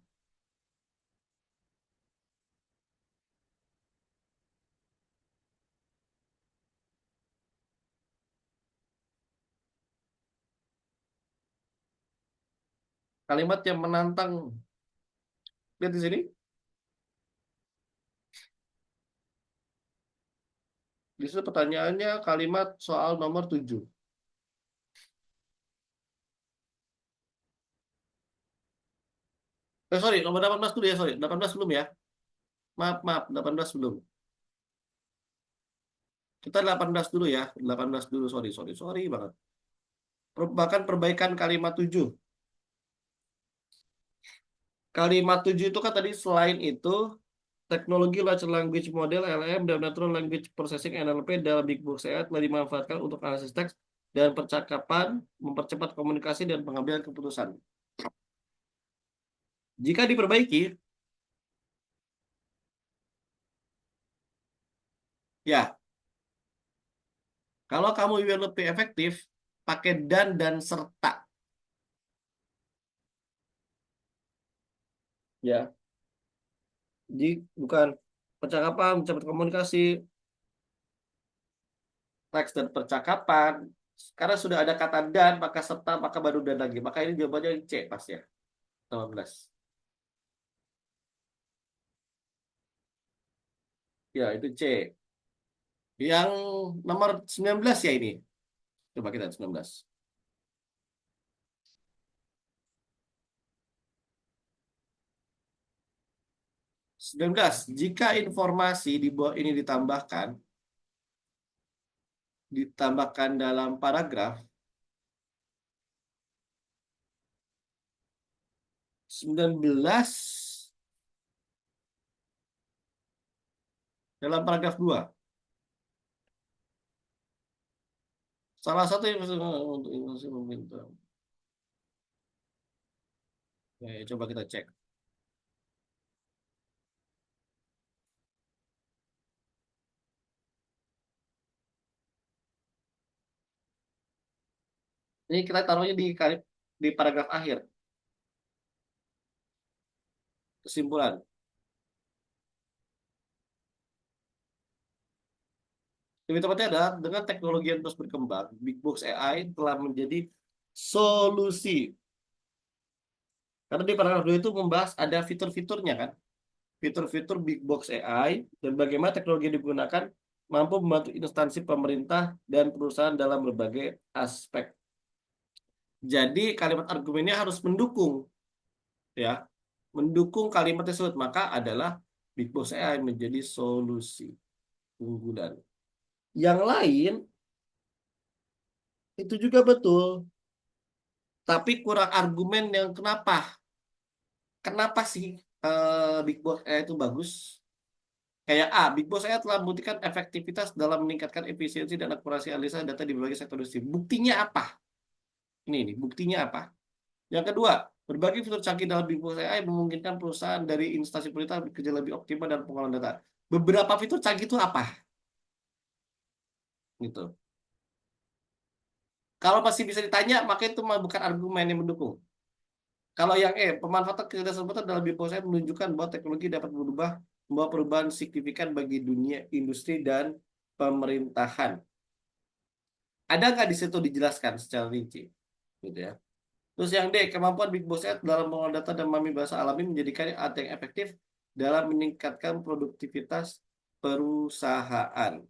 A: Kalimat yang menantang. Lihat di sini. Di situ pertanyaannya kalimat soal nomor 7. Sorry, nomor 18 dulu ya, sorry. 18 belum ya. Maaf, maaf, 18 belum. Kita 18 dulu ya. 18 dulu, sorry, sorry, sorry banget. Bahkan perbaikan kalimat 7. Kalimat 7 itu kan tadi selain itu, teknologi Large Language Model LLM dan Natural Language Processing NLP dalam Big Book AI telah dimanfaatkan untuk analisis teks dan percakapan, mempercepat komunikasi dan pengambilan keputusan. Jika diperbaiki, ya, kalau kamu biar lebih efektif, pakai dan serta. Ya, jadi bukan percakapan, mencapai komunikasi, teks dan percakapan. Karena sudah ada kata dan, maka serta, maka baru dan lagi. Maka ini jawabannya C pas ya, 18. Ya, itu C. Yang nomor 19 ya ini. Coba kita 19. 19. Jika informasi di bawah ini ditambahkan dalam paragraf, 19 dalam paragraf 2. Salah satu untuk informasi pemerintah. Ya, coba kita cek. Ini kita taruhnya di paragraf akhir, kesimpulan. Lebih tepatnya adalah dengan teknologi yang terus berkembang, Big Box AI telah menjadi solusi. Karena di paragraf 2 itu membahas ada fitur-fiturnya kan, fitur-fitur Big Box AI dan bagaimana teknologi yang digunakan mampu membantu instansi pemerintah dan perusahaan dalam berbagai aspek. Jadi kalimat argumennya harus mendukung, ya, mendukung kalimat tersebut. Maka adalah Big Box AI menjadi solusi unggulan. Yang lain itu juga betul, tapi kurang argumen yang kenapa? Kenapa sih Big Box AI itu bagus? Kayak A, Big Boss saya telah membuktikan efektivitas dalam meningkatkan efisiensi dan akurasi analisa data di berbagai sektor industri. Buktinya apa? Ini nih, buktinya apa? Yang kedua, berbagai fitur canggih dalam Big Boss AI memungkinkan perusahaan dari instansi pemerintah bekerja lebih optimal dan pengolahan data. Beberapa fitur canggih itu apa? Gitu. Kalau masih bisa ditanya, maka itu bukan argumen yang mendukung. Kalau yang E, pemanfaatan kecerdasan buatan dalam Big Boss AI menunjukkan bahwa teknologi dapat membawa perubahan signifikan bagi dunia industri dan pemerintahan. Ada nggak di situ dijelaskan secara rinci, gitu ya. Terus yang D, kemampuan Big Boss Ad dalam mengolah data dan memahami bahasa alami menjadikannya alat yang efektif dalam meningkatkan produktivitas perusahaan.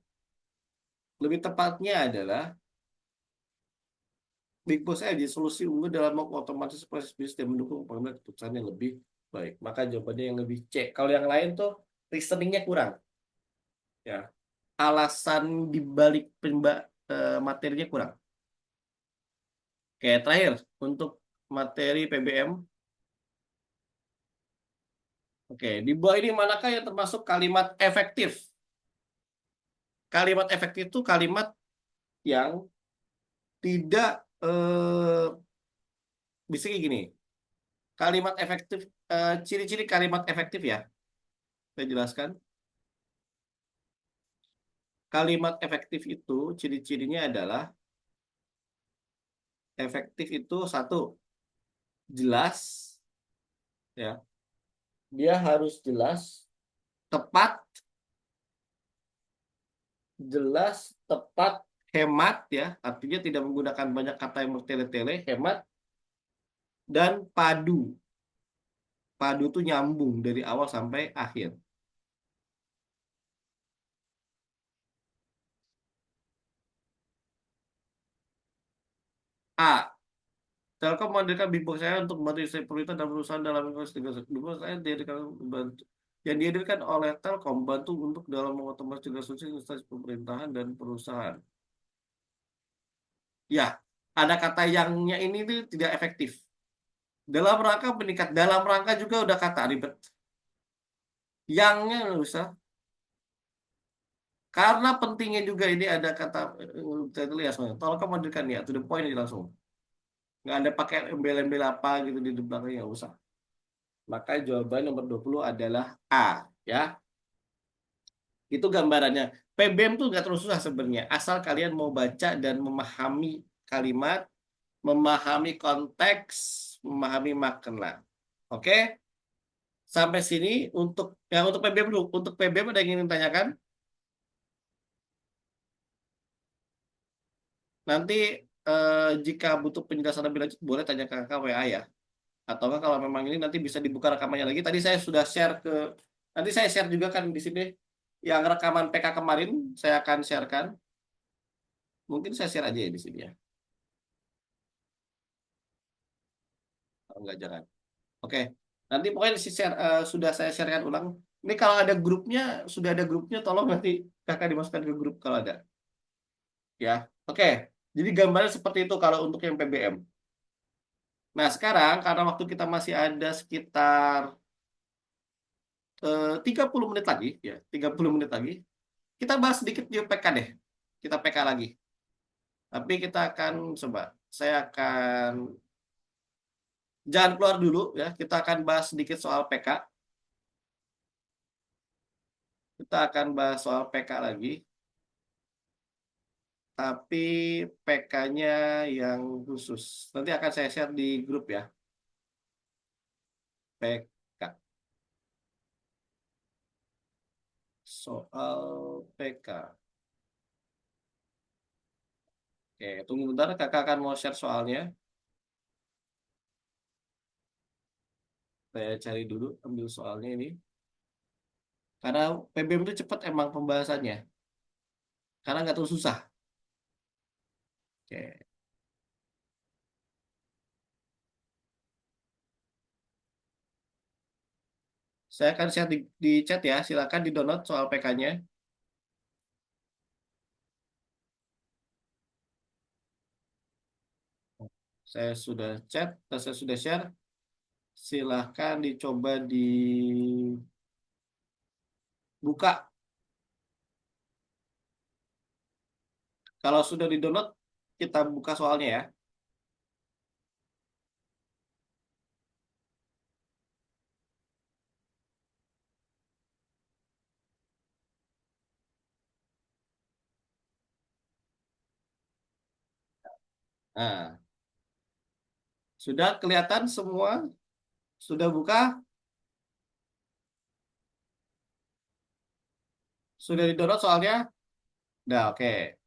A: Lebih tepatnya adalah Big Boss Ad jadi solusi unggul dalam mengotomatis proses bisnis dan mendukung pengambilan keputusan yang lebih baik. Maka jawabannya yang lebih C. Kalau yang lain tuh reasoningnya kurang, ya. Alasan dibalik materinya kurang. Oke, terakhir untuk materi PBM. Oke, di bawah ini manakah yang termasuk kalimat efektif? Kalimat efektif itu kalimat yang tidak bisa kayak gini. Kalimat efektif, ciri-ciri kalimat efektif ya. Saya jelaskan. Kalimat efektif itu ciri-cirinya adalah efektif itu satu, jelas, ya. Dia harus tepat, jelas, tepat, hemat ya. Artinya tidak menggunakan banyak kata yang bertele-tele, hemat dan padu. Padu itu nyambung dari awal sampai akhir. A. Telkom menghadirkan Big Box saya untuk membantu istri pemerintah dan perusahaan dalam investigasi. Big Box saya dihadirkan membantu yang dihadirkan oleh Telkom bantu untuk dalam mengotomasi tugas instansi pemerintahan dan perusahaan. Ya, ada kata yangnya ini tuh tidak efektif. Dalam rangka meningkat, dalam rangka juga udah kata ribet. Yangnya nggak usah. Karena pentingnya juga ini ada kata, saya lihat semuanya. Telkom menghadirkan ya, to the point aja langsung. Nggak ada pakai embel-embel apa gitu di belakangnya, nggak usah. Maka jawaban nomor 20 adalah A. Ya, itu gambarannya. PBM tuh nggak terlalu susah sebenarnya. Asal kalian mau baca dan memahami kalimat, memahami konteks, memahami makna. Oke? Sampai sini untuk PBM dulu. Untuk PBM ada yang ingin ditanyakan? Nanti jika butuh penjelasan lebih lanjut boleh tanya ke kakak WA ya. Atau enggak kalau memang ini nanti bisa dibuka rekamannya lagi. Tadi saya sudah share nanti saya share juga kan di sini yang rekaman PK kemarin saya akan sharekan. Mungkin saya share aja ya di sini ya. Kalau enggak jangan. Oke. Nanti pokoknya sudah saya sharekan ulang. Ini kalau ada grupnya, sudah ada grupnya tolong nanti kakak dimasukkan ke grup kalau ada. Ya. Oke. Jadi gambarnya seperti itu kalau untuk yang PBM. Nah, sekarang karena waktu kita masih ada sekitar 30 menit lagi, ya, 30 menit lagi, kita bahas sedikit di PK deh. Kita PK lagi. Tapi kita akan coba, saya akan jangan keluar dulu ya. Kita akan bahas sedikit soal PK. Kita akan bahas soal PK lagi, tapi PK-nya yang khusus. Nanti akan saya share di grup ya. PK. Soal PK. Oke, tunggu bentar, kakak akan mau share soalnya. Saya cari dulu, ambil soalnya ini. Karena PBM itu cepat emang pembahasannya. Karena nggak terlalu susah. Oke. Saya akan share di chat ya. Silakan di-download soal PK-nya. Saya sudah chat, saya sudah share. Silahkan dicoba dibuka. Kalau sudah di-download, kita buka soalnya ya. Nah, sudah kelihatan semua? Sudah buka? Sudah di-download soalnya? Nah, oke.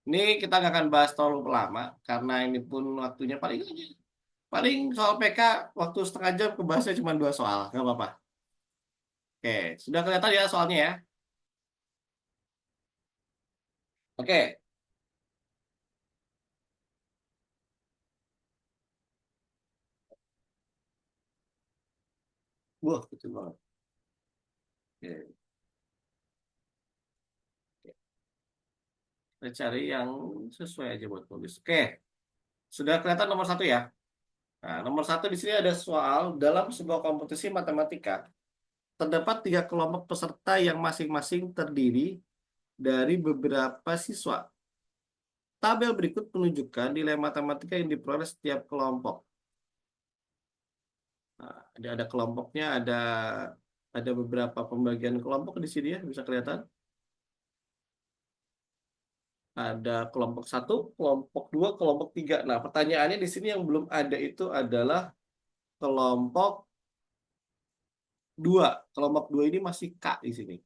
A: Ini kita nggak akan bahas terlalu lama karena ini pun waktunya paling soal PK waktu setengah jam kebahasnya cuma 2 soal, nggak apa-apa. Oke, sudah kelihatan ya soalnya ya. Oke, wah kecil banget. Oke, kita cari yang sesuai aja buat tulis. Oke, sudah kelihatan nomor satu ya. Nah, nomor satu di sini ada soal dalam sebuah kompetisi matematika terdapat 3 kelompok peserta yang masing-masing terdiri dari beberapa siswa. Tabel berikut menunjukkan nilai matematika yang diperoleh setiap kelompok. Nah, ada kelompoknya, ada beberapa pembagian kelompok di sini ya, bisa kelihatan. Ada kelompok satu, kelompok dua, kelompok tiga. Nah, pertanyaannya di sini yang belum ada itu adalah kelompok dua. Kelompok dua ini masih K di sini.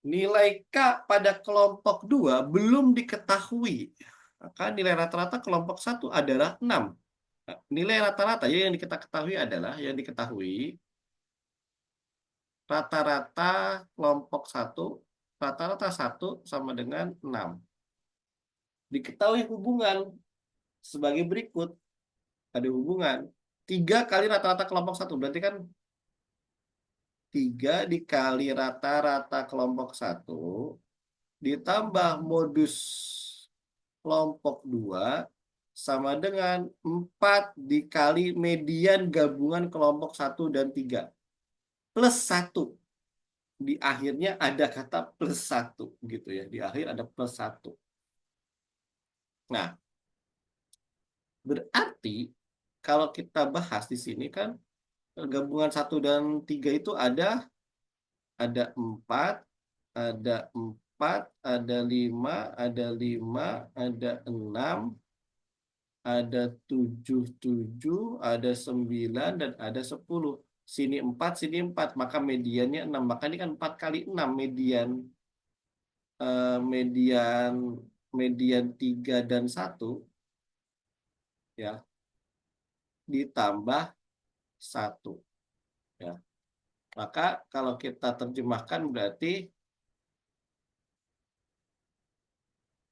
A: Nilai K pada kelompok dua belum diketahui. Maka nilai rata-rata kelompok satu adalah 6. Nah, nilai rata-rata ya yang kita ketahui adalah yang diketahui rata-rata kelompok satu, rata-rata satu sama dengan 6. Diketahui hubungan sebagai berikut. Ada hubungan 3 kali rata-rata kelompok satu. Berarti kan 3 dikali rata-rata kelompok satu ditambah modus kelompok 2 sama dengan 4 dikali median gabungan kelompok satu dan 3 plus satu. Di akhirnya ada kata plus satu gitu ya. Di akhir ada plus satu. Nah, berarti kalau kita bahas di sini kan gabungan satu dan 3 itu ada 4, ada 4, ada 5, ada 5, ada 6, Ada 7 7, ada 9, dan ada 10. Sini 4, sini 4. Maka mediannya 6. Maka ini kan 4 kali 6 median. Median median 3 dan 1 ya, ditambah 1 ya. Maka kalau kita terjemahkan berarti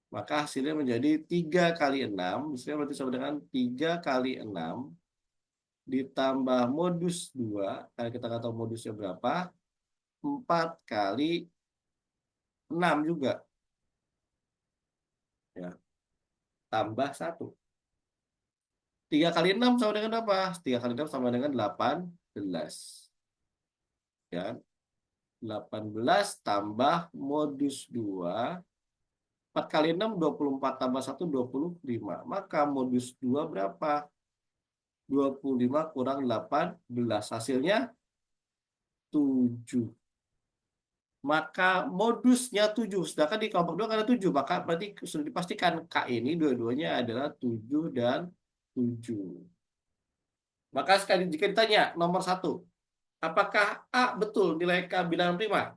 A: maka hasilnya menjadi 3 kali 6. Misalnya berarti sama dengan 3 kali 6 ditambah modus 2. Karena kita nggak tahu modusnya berapa. 4 kali 6 juga ya, tambah 1. 3 kali 6 sama dengan apa? 3 kali 6 sama dengan 18 ya. 18 tambah modus 2. 4 kali 6 24 tambah 1 25. Maka modus 2 berapa? 25 kurang 18. Hasilnya 7. Maka modusnya 7. Sedangkan di kelompok 2 kan ada 7. Maka berarti sudah dipastikan K ini dua-duanya adalah 7 dan 7. Maka sekali jika ditanya nomor 1, apakah A betul nilai K bilangan prima?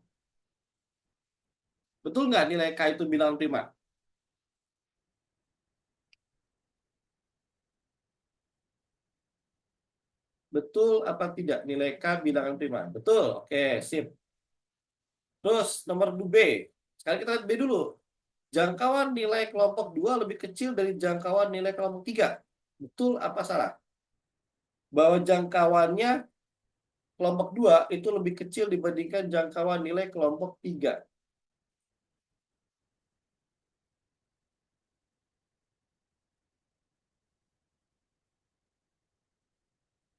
A: Betul nggak nilai K itu bilangan prima? Betul apa tidak nilai K bilangan prima? Betul. Oke, sip. Terus nomor B. Sekarang kita lihat B dulu. Jangkauan nilai kelompok 2 lebih kecil dari jangkauan nilai kelompok 3. Betul apa salah? Bahwa jangkauannya kelompok 2 itu lebih kecil dibandingkan jangkauan nilai kelompok 3.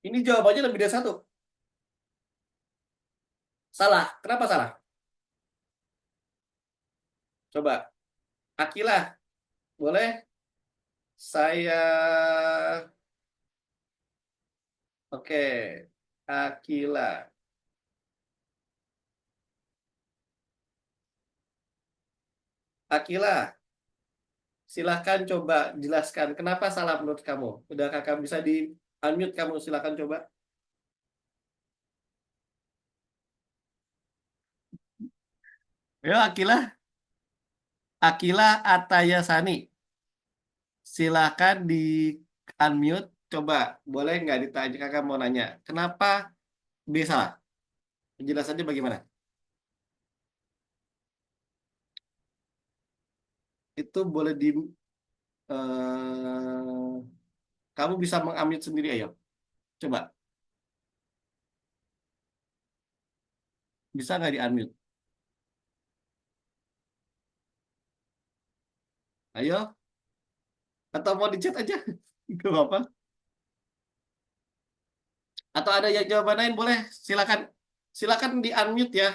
A: Ini jawabannya lebih dari 1. Salah. Kenapa salah? Coba. Akilah. Boleh? Saya... Oke. Akila. Akila. Silahkan coba jelaskan kenapa salah menurut kamu. Udah kakak bisa di unmute kamu, silahkan coba. Yo Akila, Akila Atayasani. Silahkan di unmute. Coba, boleh nggak ditanya kakak mau nanya. Kenapa B salah? Penjelasannya bagaimana? Itu boleh di... eh, kamu bisa mengunmute sendiri, ayo. Coba, bisa nggak di unmute? Ayo, atau mau di chat aja? Gak apa-apa. Atau ada yang jawaban lain, boleh. Silakan. Silakan di unmute ya.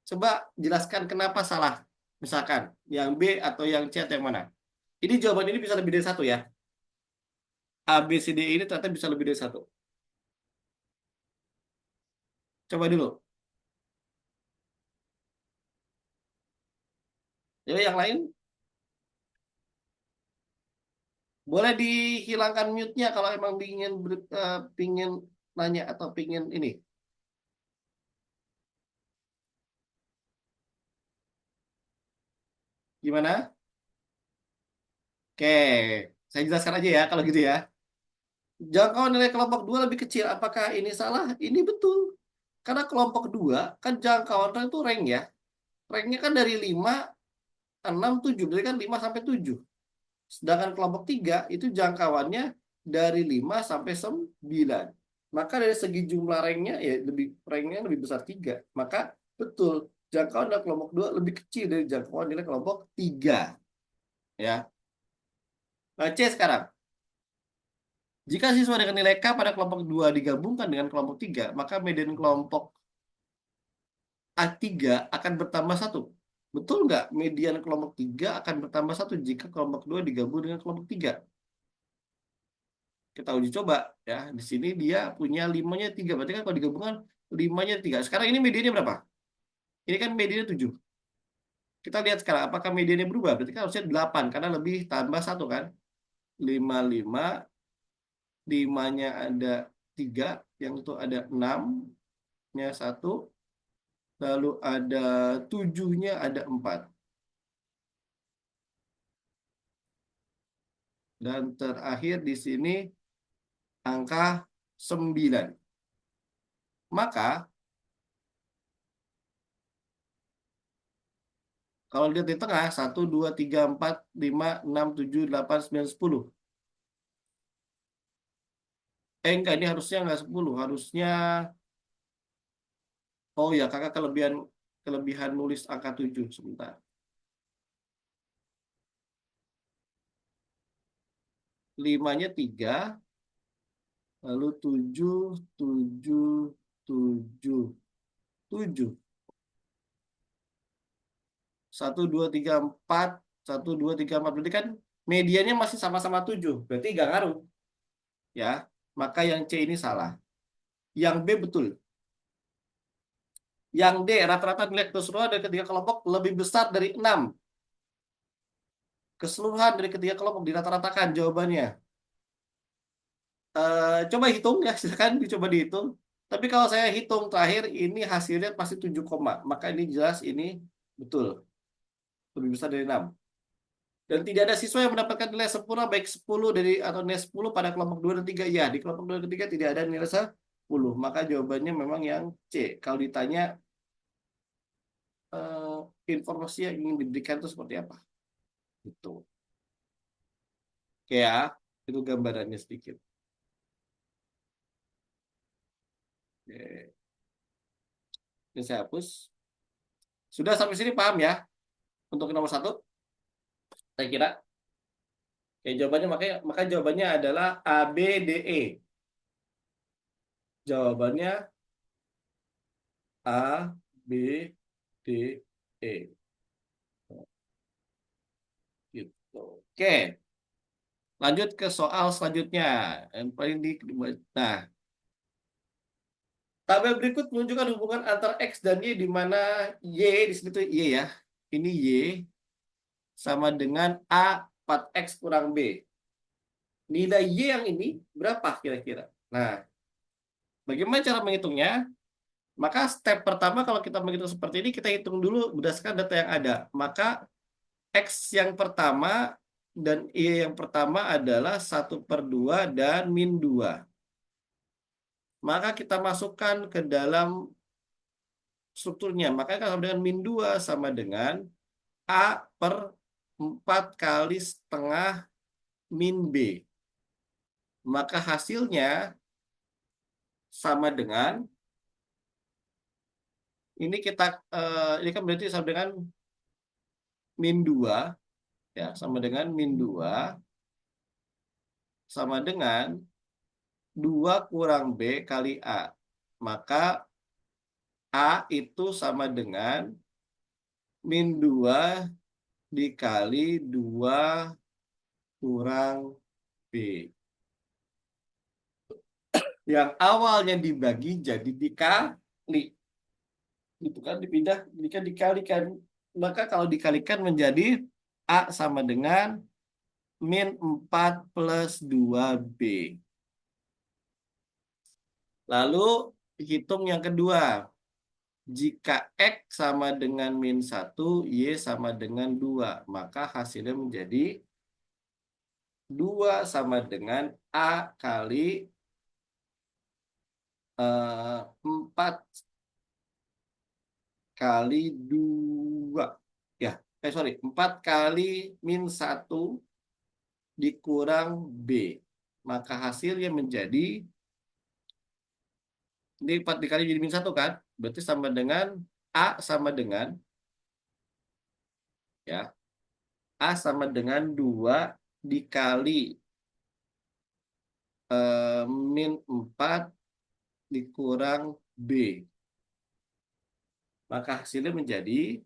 A: Coba jelaskan kenapa salah. Misalkan yang B atau yang C atau yang mana. Ini jawaban ini bisa lebih dari 1 ya. A, B, C, D ini ternyata bisa lebih dari 1. Coba dulu. Jadi yang lain boleh dihilangkan mute-nya kalau emang pingin nanya atau pingin ini. Gimana? Oke, saya jelaskan aja ya kalau gitu ya. Jangkauan nilai kelompok 2 lebih kecil. Apakah ini salah? Ini betul. Karena kelompok 2 kan jangkauan itu rank ya. Ranknya kan dari 5, 6, 7. Berarti kan 5 sampai 7. Sedangkan kelompok 3 itu jangkauannya dari 5 sampai 9. Maka dari segi jumlah ranknya ya ranknya lebih besar 3. Maka betul jangkauan dari kelompok 2 lebih kecil dari jangkauan nilai kelompok 3. Ya. Nah, C sekarang. Jika siswa dengan nilai K pada kelompok 2 digabungkan dengan kelompok 3, maka median kelompok A3 akan bertambah 1. Betul nggak? Median kelompok 3 akan bertambah 1 jika kelompok 2 digabung dengan kelompok 3. Kita uji coba ya. Di sini dia punya 5-nya 3. Berarti kan kalau digabungkan 5-nya 3. Sekarang ini mediannya berapa? Ini kan mediannya 7. Kita lihat sekarang apakah mediannya berubah. Berarti kan harusnya 8 karena lebih tambah 1 kan. 5, 5-nya ada 3, yang itu ada 6-nya 1, lalu ada 7-nya ada 4. Dan terakhir di sini angka 9. Maka kalau lihat di tengah 1, 2, 3, 4, 5, 6, 7, 8, 9, 10. Enggak, ini harusnya enggak 10, harusnya oh ya, kakak kelebihan nulis angka 7 sebentar. 5-nya 3, lalu 7, 7, 7, 7. 1, 2, 3, 4, 1, 2, 3, 4. Berarti kan mediannya masih sama-sama 7. Berarti nggak ngaruh. Ya, maka yang C ini salah. Yang B betul. Yang D, rata-rata nilai keseluruhan dari ketiga kelompok lebih besar dari 6. Keseluruhan dari ketiga kelompok dirata-ratakan jawabannya. Coba hitung ya, silakan dicoba dihitung. Tapi kalau saya hitung terakhir, ini hasilnya pasti 7 koma. Maka ini jelas ini betul. Lebih besar dari 6. Dan tidak ada siswa yang mendapatkan nilai sempurna baik 10 dari atau nilai 10 pada kelompok 2 dan 3. Ya, di kelompok 2 dan 3 tidak ada nilai 10. Maka jawabannya memang yang C. Kalau ditanya eh, informasi yang ingin diberikan itu seperti apa? Itu. Oke ya, itu gambarannya sedikit. Oke. Ini saya hapus. Sudah sampai sini paham ya? Untuk nomor 1, saya kira. Oke, jawabannya maka jawabannya adalah A, B, D, E. Jawabannya A, B, D, E. Gitu. Oke, lanjut ke soal selanjutnya. Yang paling nah, tabel berikut menunjukkan hubungan antara X dan Y di mana Y di sini tuh Y ya. Ini Y sama dengan A 4X kurang B. Nilai Y yang ini berapa kira-kira? Nah, bagaimana cara menghitungnya? Maka step pertama kalau kita menghitung seperti ini, kita hitung dulu berdasarkan data yang ada. Maka X yang pertama dan Y yang pertama adalah 1/2 dan -2. Maka kita masukkan ke dalam strukturnya. Maka kalau dengan -2 sama dengan A per 4 kali setengah min B. Maka hasilnya sama dengan ini kan berarti sama dengan -2 ya, sama dengan -2 sama dengan 2 kurang B kali A. Maka A itu sama dengan -2 dikali 2 kurang B. Yang awalnya dibagi jadi dikali. Itu kan dipindah, jika dikalikan. Maka kalau dikalikan menjadi A sama dengan -4 plus 2B. Lalu hitung yang kedua. Jika X sama dengan -1, Y sama dengan 2. Maka hasilnya menjadi 2 sama dengan A kali 4 kali 2. Ya, sorry. 4 kali -1 dikurang B. Maka hasilnya menjadi, ini 4 dikali jadi -1 kan? Berarti sama dengan A sama dengan, ya, A sama dengan 2 dikali -4 dikurang B. Maka hasilnya menjadi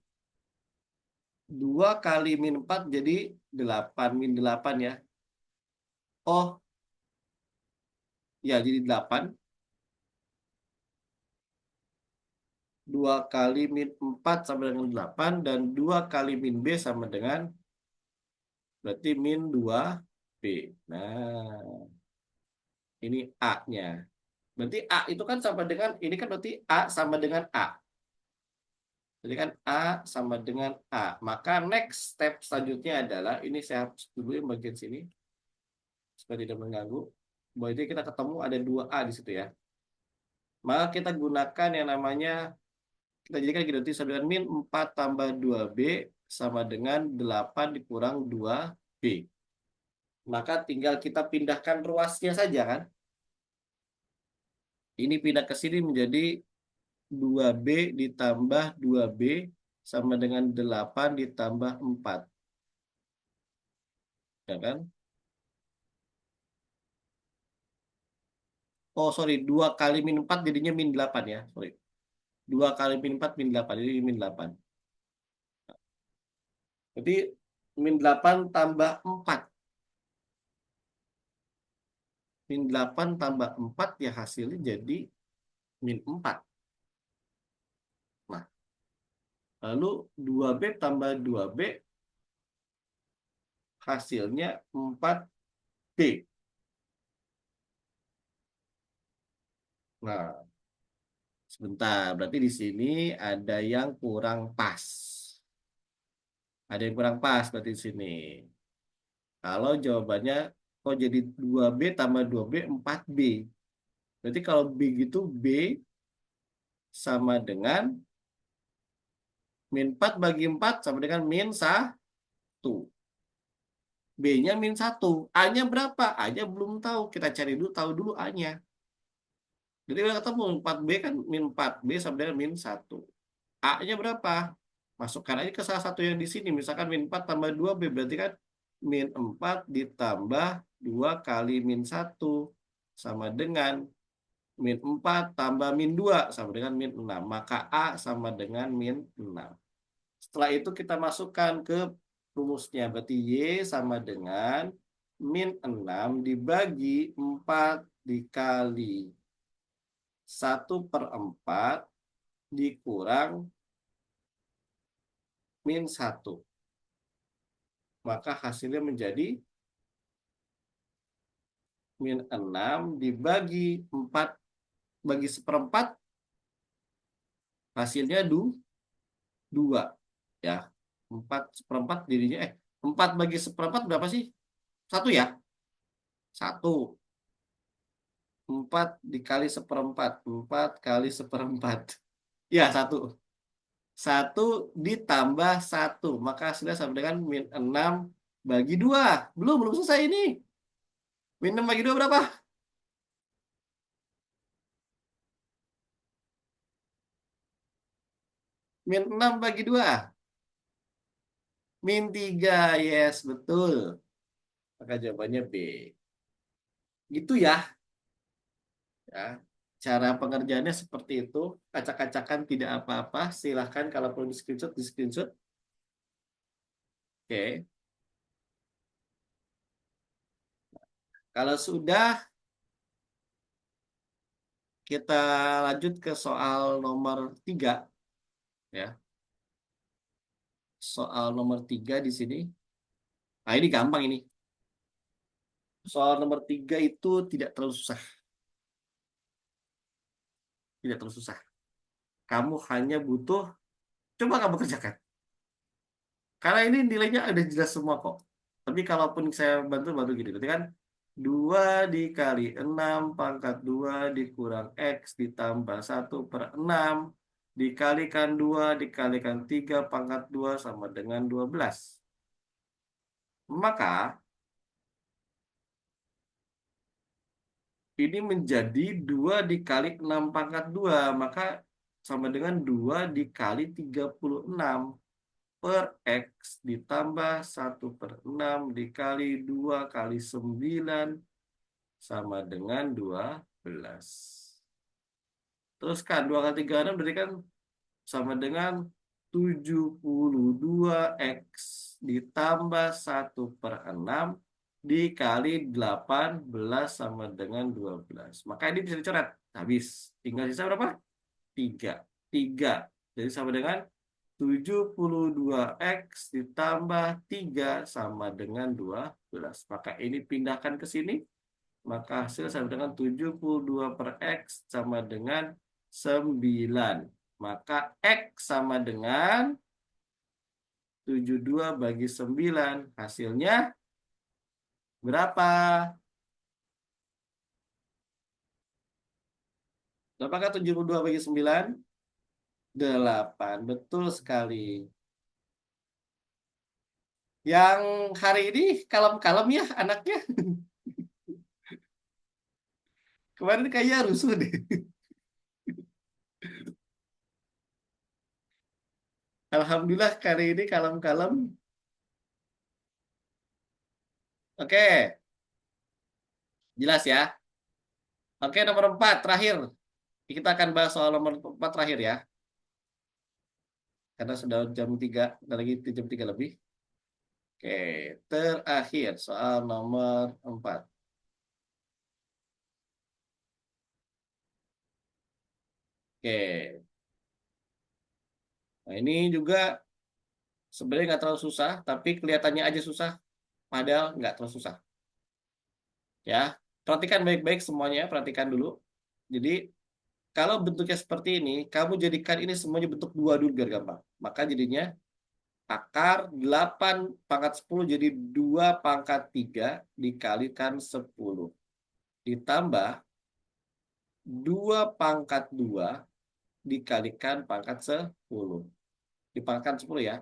A: 2 kali -4 jadi 8, -8 ya. Oh, ya jadi 8. 2 kali -4 sama dengan 8 dan 2 kali -B sama dengan berarti -2B. Nah, ini A-nya. Berarti A itu kan sama dengan, ini kan berarti A sama dengan A. Jadi kan A sama dengan A. Maka next step selanjutnya adalah, ini saya hapus dulu yang bagian sini, supaya tidak mengganggu. Bahwa ini kita ketemu ada dua A di situ ya. Maka kita gunakan yang namanya, kita jadikan gitu, nanti sama dengan min 4 tambah 2B sama dengan 8 dikurang 2B. Maka tinggal kita pindahkan ruasnya saja kan. Ini pindah ke sini menjadi 2B ditambah 2B sama dengan 8 ditambah 4. Ya kan? Oh, sorry. 2 kali min 4 jadinya min 8 ya. Sorry. 2 kali min 4 min 8. Jadi min 8. Jadi min 8 tambah 4. Min 8 tambah 4 ya hasilnya jadi min 4. Nah, lalu 2B tambah 2B hasilnya 4B. Nah, sebentar. Berarti di sini ada yang kurang pas. Ada yang kurang pas berarti di sini. Kalau jawabannya kok jadi 2B tambah 2B 4B. Berarti kalau B gitu B sama dengan min 4 bagi 4 sama dengan min 1. B-nya min 1. A-nya berapa? A-nya belum tahu. Kita cari dulu, tahu dulu A-nya. Jadi udah ketemu 4B kan min 4B sama dengan min 1. A-nya berapa? Masukkan aja ke salah satu yang di sini. Misalkan min 4 tambah 2B berarti kan min 4 ditambah 2 kali min 1 sama dengan min 4 tambah min 2 sama dengan min 6. Maka A sama dengan min 6. Setelah itu kita masukkan ke rumusnya. Berarti Y sama dengan min 6 dibagi 4 dikali 1/4 dikurang min 1. Maka hasilnya menjadi min 6 dibagi 4 bagi 1/4 hasilnya 2 ya. 4/4 jadinya 4 bagi 1/4 berapa sih? 1 ya? 1. 4 dikali 1/4. 4 kali 1/4. Ya, 1. 1 ditambah 1. Maka hasilnya sama dengan min 6 bagi 2. Belum selesai ini. Min 6 bagi 2 berapa? Min 6 bagi 2. Min 3. Yes, betul. Maka jawabannya B. Gitu ya. Ya. Cara pengerjaannya seperti itu. Acak-acakan tidak apa-apa. Silahkan kalau perlu di screenshot, di screenshot. Oke. Kalau sudah, kita lanjut ke soal nomor 3. Ya. Soal nomor 3 di sini. Nah, ini gampang ini. Soal nomor 3 itu tidak terlalu susah. Tidak terlalu susah. Kamu hanya butuh, coba kamu kerjakan. Karena ini nilainya ada jelas semua kok. Tapi kalaupun saya bantu gini. Berarti kan 2 dikali 6 pangkat 2 dikurang X ditambah 1/6 dikalikan 2 dikalikan 3 pangkat 2 sama dengan 12. Maka ini menjadi 2 dikali 6 pangkat 2. Maka sama dengan 2 dikali 36 per X ditambah 1/6 dikali 2 kali 9 sama dengan 12. Teruskan 2 kali 36 berarti kan sama dengan 72X ditambah 1/6 dikali 18 sama dengan 12. Maka ini bisa dicoret. Habis. Tinggal sisa berapa? 3. 3. Jadi sama dengan 72X ditambah 3 sama dengan 12. 12. Maka ini pindahkan ke sini. Maka hasil sama dengan 72 per X sama dengan 9. Maka X sama dengan 72 bagi 9. Hasilnya berapa? Apakah 72 bagi 9? 8. Betul sekali. Yang hari ini kalem-kalem ya anaknya. Kemarin kayaknya rusuh deh. Alhamdulillah hari ini kalem-kalem. Oke, jelas ya. Oke, nomor 4 terakhir. Kita akan bahas soal nomor 4 terakhir ya. Karena sudah jam 3, lagi jam 3 lebih. Oke, terakhir soal nomor 4. Oke. Nah, ini juga sebenarnya nggak terlalu susah, tapi kelihatannya aja susah, padahal nggak terlalu susah. Ya, perhatikan baik-baik semuanya, perhatikan dulu. Jadi, kalau bentuknya seperti ini, kamu jadikan ini semuanya bentuk 2 dulu biar gampang. Maka jadinya akar 8 pangkat 10 jadi 2 pangkat 3 dikalikan 10. Ditambah 2 pangkat 2 dikalikan pangkat 10. Dipangkat 10 ya.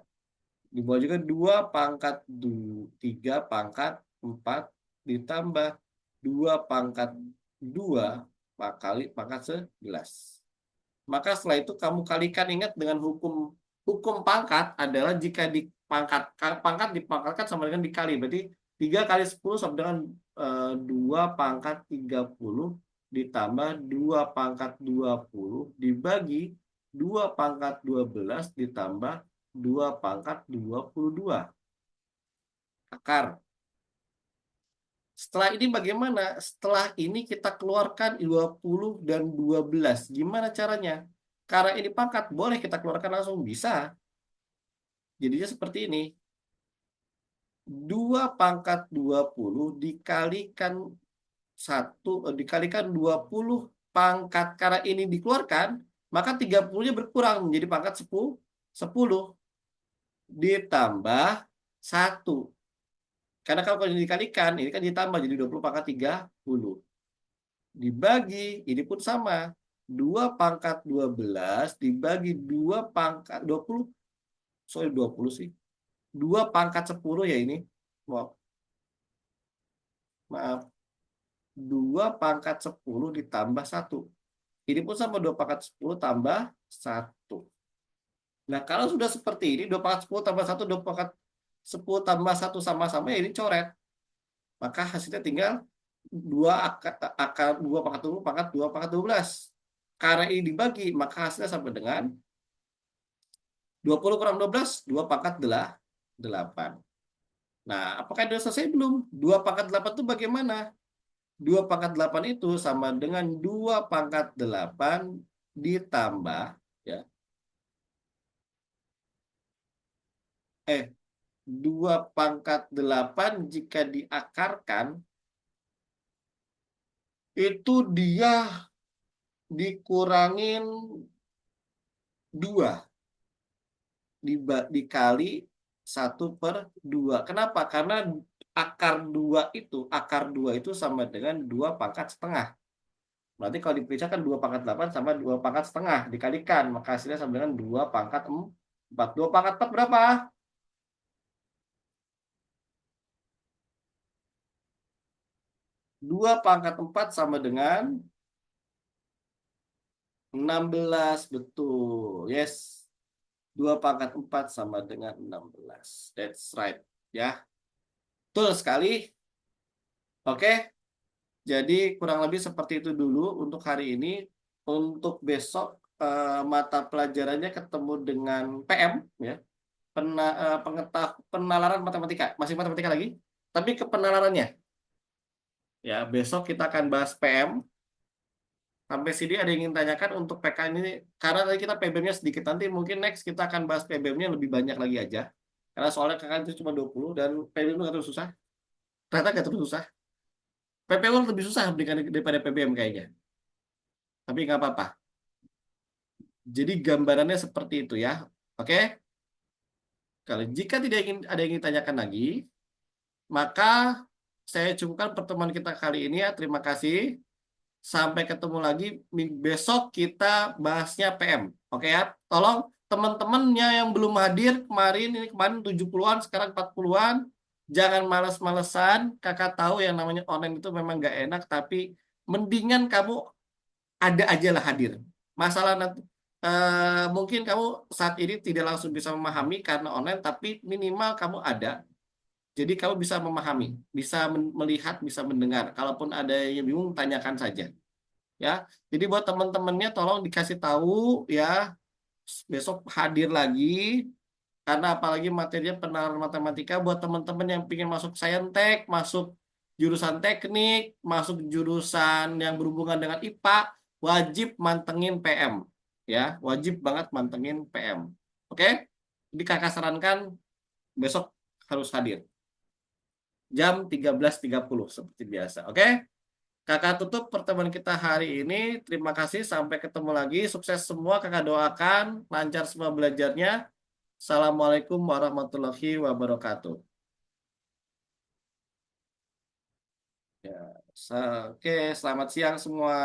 A: Di bawah juga 2 pangkat 3 pangkat 4 ditambah 2 pangkat 2 kali pangkat 11. Maka setelah itu kamu kalikan, ingat dengan hukum pangkat adalah jika pangkat dipangkatkan sama dengan dikali. Berarti 3 kali 10 sama dengan 2 pangkat 30 ditambah 2 pangkat 20 dibagi 2 pangkat 12 ditambah 2 pangkat 22 akar. Setelah ini bagaimana? Setelah ini kita keluarkan 20 dan 12. Gimana caranya? Karena ini pangkat, boleh kita keluarkan langsung. Bisa. Jadinya seperti ini. 2 pangkat 20 dikalikan 20 pangkat. Karena ini dikeluarkan, maka 30-nya berkurang menjadi pangkat 10 ditambah 1. Karena kalau ini dikalikan, ini kan ditambah jadi 20 pangkat 30. Dibagi, ini pun sama. 2 pangkat 12 dibagi 2 pangkat 20. Sorry, 20 sih. 2 pangkat 10 ya ini. Maaf. 2 pangkat 10 ditambah 1. Ini pun sama 2 pangkat 10 tambah 1. Nah, kalau sudah seperti ini, 2 pangkat 10 tambah 1, 2 pangkat 10 tambah 1 sama-sama, ya ini coret. Maka hasilnya tinggal 2 akar 2 pangkat 20 pangkat 2 pangkat 12. Karena ini dibagi, maka hasilnya sama dengan 20 kurang 12, 2 pangkat 8. Nah, apakah sudah selesai belum? 2 pangkat 8 itu bagaimana? 2 pangkat 8 itu sama dengan 2 pangkat 8 ditambah, ya, 2 pangkat 8 jika diakarkan, itu dia dikurangin 2 dikali 1/2. Kenapa? Karena akar 2 itu sama dengan 2 pangkat setengah. Berarti kalau dipisahkan 2 pangkat 8 sama 2 pangkat setengah dikalikan, maka hasilnya sama dengan 2 pangkat 4. 2 pangkat 4 berapa? 2 pangkat 4 sama dengan 16. Betul. Yes. 2 pangkat 4 sama dengan 16. That's right. Ya. Betul sekali. Oke. Jadi kurang lebih seperti itu dulu untuk hari ini. Untuk besok mata pelajarannya ketemu dengan PM ya. Penalaran matematika. Masih matematika lagi, tapi ke penalarannya. Ya, besok kita akan bahas PM. Sampai sini ada yang ingin tanyakan untuk PK ini, karena tadi kita PBM-nya sedikit, nanti mungkin next kita akan bahas PBM-nya lebih banyak lagi aja. Karena soalnya KKN itu cuma 20 dan PBM itu nggak terlalu susah. Ternyata nggak terlalu susah. PPU lebih susah daripada PBM kayaknya. Tapi nggak apa-apa. Jadi gambarannya seperti itu ya. Oke? Kalau jika tidak ingin ada yang ditanyakan lagi, maka saya cukupkan pertemuan kita kali ini ya. Terima kasih. Sampai ketemu lagi besok kita bahasnya PM. Oke ya? Tolong teman-temannya yang belum hadir kemarin, ini kemarin 70-an, sekarang 40-an, jangan males-malesan. Kakak tahu yang namanya online itu memang nggak enak, tapi mendingan kamu ada aja lah hadir. Masalah nanti mungkin kamu saat ini tidak langsung bisa memahami karena online, tapi minimal kamu ada. Jadi kamu bisa memahami, bisa melihat, bisa mendengar. Kalaupun ada yang bingung, tanyakan saja. Ya, jadi buat teman-temannya tolong dikasih tahu ya besok hadir lagi karena apalagi materinya penalaran matematika buat teman-teman yang ingin masuk saintek, masuk jurusan teknik, masuk jurusan yang berhubungan dengan IPA, wajib mantengin PM. Ya, wajib banget mantengin PM. Oke? Jadi kakak sarankan besok harus hadir jam 13.30 seperti biasa. Oke? Kakak tutup pertemuan kita hari ini. Terima kasih, sampai ketemu lagi. Sukses semua, kakak doakan. Lancar semua belajarnya. Assalamualaikum warahmatullahi wabarakatuh. Ya, oke, selamat siang semua.